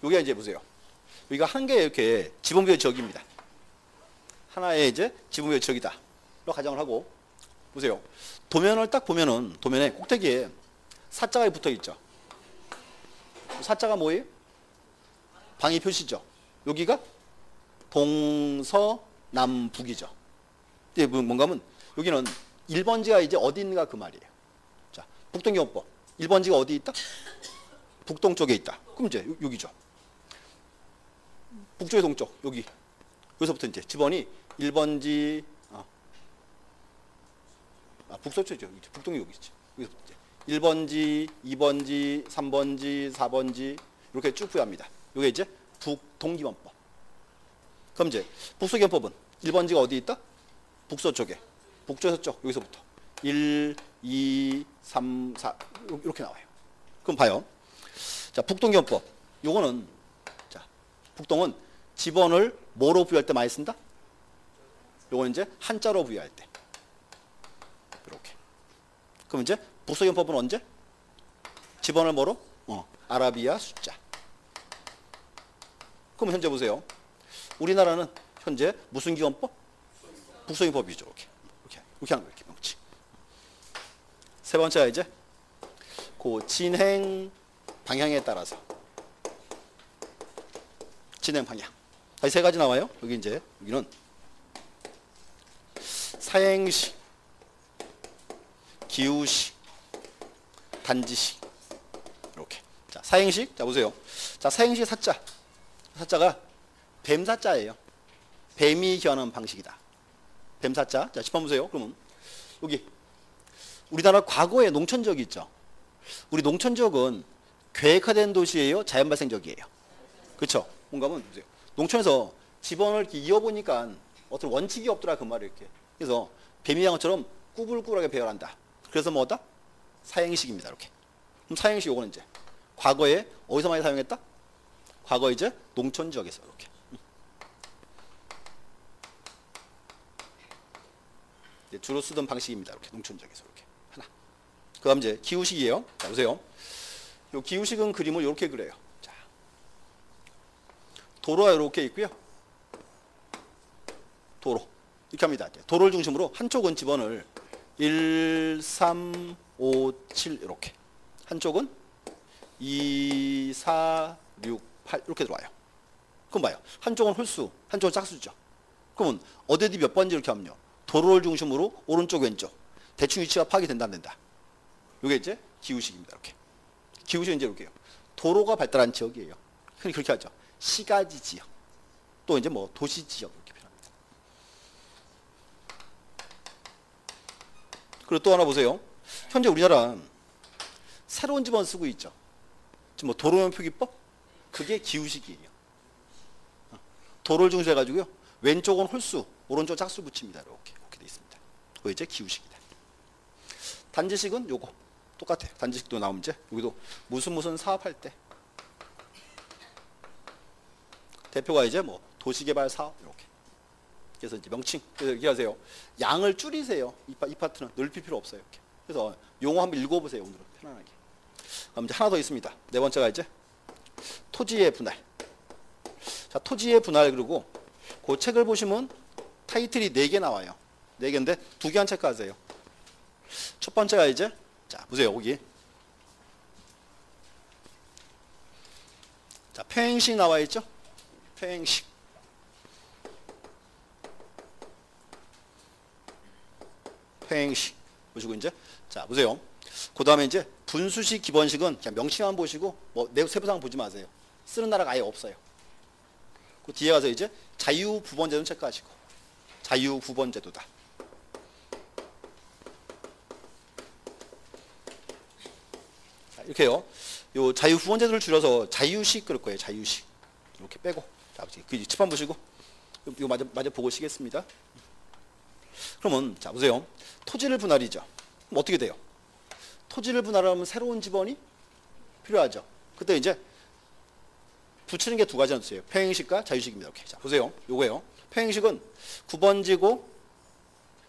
여기가 이제 보세요. 여기가 한 개의 이렇게 지분부여 지역입니다. 하나의 이제 지분부여 지역이다. 로 가정을 하고 보세요. 도면을 딱 보면은 도면에 꼭대기에 사자가 붙어 있죠. 사자가 뭐예요? 방위 표시죠. 여기가 동서남북이죠. 이게 뭔가 하면 여기는 1번지가 이제 어디 있는가 그 말이에요. 자, 북동기본법. 1번지가 어디 있다? 북동 쪽에 있다. 그럼 이제 여기죠. 북쪽의 동쪽 여기. 여기서부터 이제 지번이 1번지 북서초죠. 북동이 여기 있지. 여기서 1번지, 2번지, 3번지, 4번지 이렇게 쭉 부여합니다. 이게 이제 북동기원법. 그럼 이제 북서기원법은 1번지가 어디 있다? 북서쪽에. 북쪽에서 여기서부터 1, 2, 3, 4 이렇게 나와요. 그럼 봐요. 자, 북동기원법. 요거는 자, 북동은 지번을 뭐로 부여할 때 많이 쓴다? 요거는 이제 한자로 부여할 때. 이렇게. 그럼 이제 북서기원법은 언제? 지번을 뭐로? 아라비아 숫자. 그럼 현재 보세요. 우리나라는 현재 무슨 기원법? 북서기원법이죠. 이렇게 하는 거예요. 이렇게 명치. 세 번째가 이제 그 진행 방향에 따라서 진행 방향. 다시 세 가지 나와요. 여기 이제 여기는 사행시, 기우시, 단지시. 이렇게. 자, 사행식. 자, 보세요. 자, 사행시 사자. 사자가 뱀사자예요. 뱀이 기하는 방식이다. 뱀사자. 자, 10번 보세요. 그러면 여기 우리나라 과거에 농촌 지역이 있죠. 우리 농촌 지역은 계획화된 도시예요, 자연 발생 지역이에요. 그렇죠? 뭔가 하면 보세요. 농촌에서 집원을 이렇게 이어보니까 어떤 원칙이 없더라 그 말을 이렇게. 그래서 뱀이양처럼 꾸불꾸불하게 배열한다. 그래서 뭐다? 사행식입니다. 이렇게. 그럼 사행식 요거는 이제 과거에 어디서 많이 사용했다? 과거 이제 농촌 지역에서 이렇게. 주로 쓰던 방식입니다. 이렇게 농촌 지역에서 이렇게 하나. 그다음 이제 기후식이에요. 자, 보세요. 요 기후식은 그림을 이렇게 그려요. 자, 도로가 이렇게 있고요. 도로 이렇게 합니다. 도로를 중심으로 한쪽은 집원을 1, 3, 5, 7 이렇게. 한쪽은 2, 4, 6, 8 이렇게 들어와요. 그럼 봐요. 한쪽은 홀수, 한쪽은 짝수죠. 그러면 어디 몇 번지 이렇게 하면요. 도로를 중심으로 오른쪽 왼쪽 대충 위치가 파악이 된다 안 된다. 이게 이제 기후식입니다. 이렇게. 기후식은 이제 이렇게요. 도로가 발달한 지역이에요. 흔히 그렇게 하죠. 시가지 지역. 또 이제 뭐 도시 지역 이렇게 표현합니다. 그리고 또 하나 보세요. 현재 우리나라 새로운 지번 쓰고 있죠. 지금 뭐 도로면 표기법? 그게 기후식이에요. 도로를 중심으로 해가지고요. 왼쪽은 홀수, 오른쪽 짝수 붙입니다. 이렇게 돼 있습니다. 그거 이제 기후식이다. 단지식은 요거 똑같아요. 단지식도 나오면 이제 여기도 무슨 사업할 때 대표가 이제 뭐 도시개발 사업 이렇게. 그래서 이제 명칭 그래서 이렇게 하세요. 양을 줄이세요. 이 파트는 넓힐 필요 없어요. 이렇게. 그래서 용어 한번 읽어보세요. 오늘은 편안하게. 그럼 이제 하나 더 있습니다. 네 번째가 이제 토지의 분할. 자, 토지의 분할 그리고 그 책을 보시면 타이틀이 4개 나와요. 4개인데 2개만 체크하세요. 첫 번째가 이제 자 보세요. 여기 자 평행식 나와 있죠. 평행식. 평행식 보시고 이제 자 보세요. 그 다음에 이제 분수식 기본식은 그냥 명칭만 보시고 뭐 세부사항 보지 마세요. 쓰는 나라가 아예 없어요. 그 뒤에 가서 이제 자유부번제도는 체크하시고 자유부번제도다. 자, 이렇게요. 요 자유부번제도를 줄여서 자유식 그럴 거예요. 자유식 이렇게 빼고 자 그 칠판 보시고 이거 마저 보고 시겠습니다. 그러면 자 보세요. 토지를 분할이죠. 그럼 어떻게 돼요? 토지를 분할하면 새로운 지번이 필요하죠. 그때 이제 붙이는 게 2가지나 있어요. 평행식과 자유식입니다. 이렇게. 자, 보세요. 요거예요. 평행식은 9번지고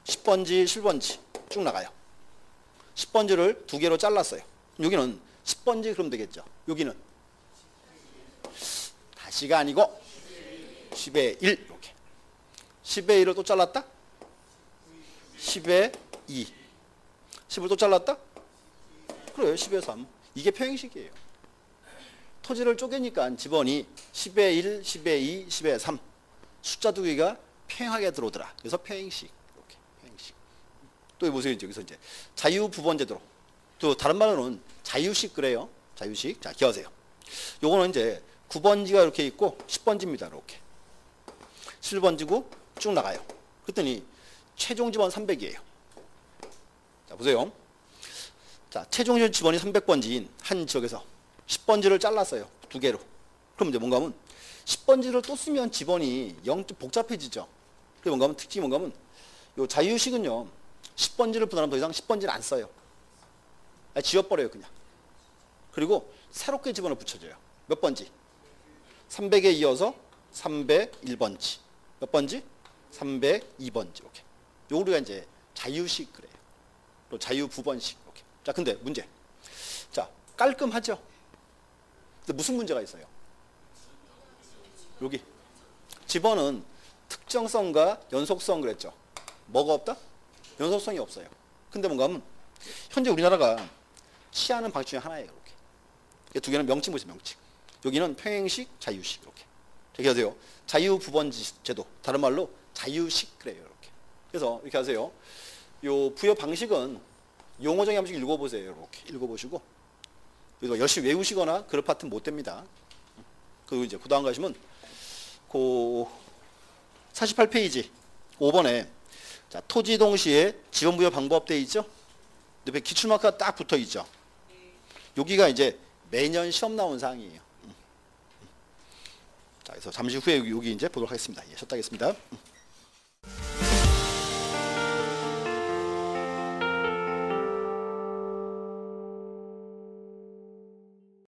10번지, 11번지 쭉 나가요. 10번지를 2개로 잘랐어요. 여기는 10번지 그러면 되겠죠. 여기는 다시가 아니고 10의 1 이렇게. 10의 1을 또 잘랐다? 10의 2. 10을 또 잘랐다? 그래요. 10의 3. 이게 평행식이에요. 토지를 쪼개니까 지번이 10의 1, 10의 2, 10의 3 숫자 2개가 평행하게 들어오더라. 그래서 평행식. 이렇게 평행식. 또 보세요. 여기서 이제 자유부번제도로. 또 다른 말로는 자유식 그래요. 자유식. 자, 기억하세요. 요거는 이제 9번지가 이렇게 있고 10번지입니다. 이렇게. 11번지고 쭉 나가요. 그랬더니 최종 지번 300이에요. 자, 보세요. 자, 최종 지번이 300번지인 한 지역에서 10번지를 잘랐어요. 두 개로. 그럼 이제 뭔가 하면 10번지를 또 쓰면 지번이 0 복잡해지죠. 그게 뭔가 하면 특징이 뭔가 하면 요 자유식은요. 10번지를 분할하면 더 이상 10번지를 안 써요. 지워버려요, 그냥. 그리고 새롭게 집어넣어 붙여줘요. 몇 번지? 300에 이어서 301번지. 몇 번지? 302번지. 이렇게. 요 우리가 이제 자유식 그래요. 또 자유부번식. 이렇게. 자, 근데 문제. 자, 깔끔하죠? 근데 무슨 문제가 있어요? 여기. 집어는 특정성과 연속성 그랬죠. 뭐가 없다? 연속성이 없어요. 근데 뭔가 하면 현재 우리나라가 취하는 방식 중에 하나예요. 이렇게. 두 개는 명칭 보세요. 명칭. 여기는 평행식, 자유식. 이렇게. 이렇게 하세요. 자유부번지 제도. 다른 말로 자유식 그래요. 이렇게. 그래서 이렇게 하세요. 요 부여 방식은 용어 정의 한 번씩 읽어보세요. 이렇게 읽어보시고 그래서 열심히 외우시거나 그럴 파트는 못 됩니다. 그리고 이제 그 다음 가시면 그 48페이지 5번에 자, 토지 동시에 지원 부여 방법 돼 있죠? 옆에 기출마크가 딱 붙어 있죠. 여기가 이제 매년 시험 나온 사항이에요. 자, 그래서 잠시 후에 여기 이제 보도록 하겠습니다. 예, 쉬었다 하겠습니다.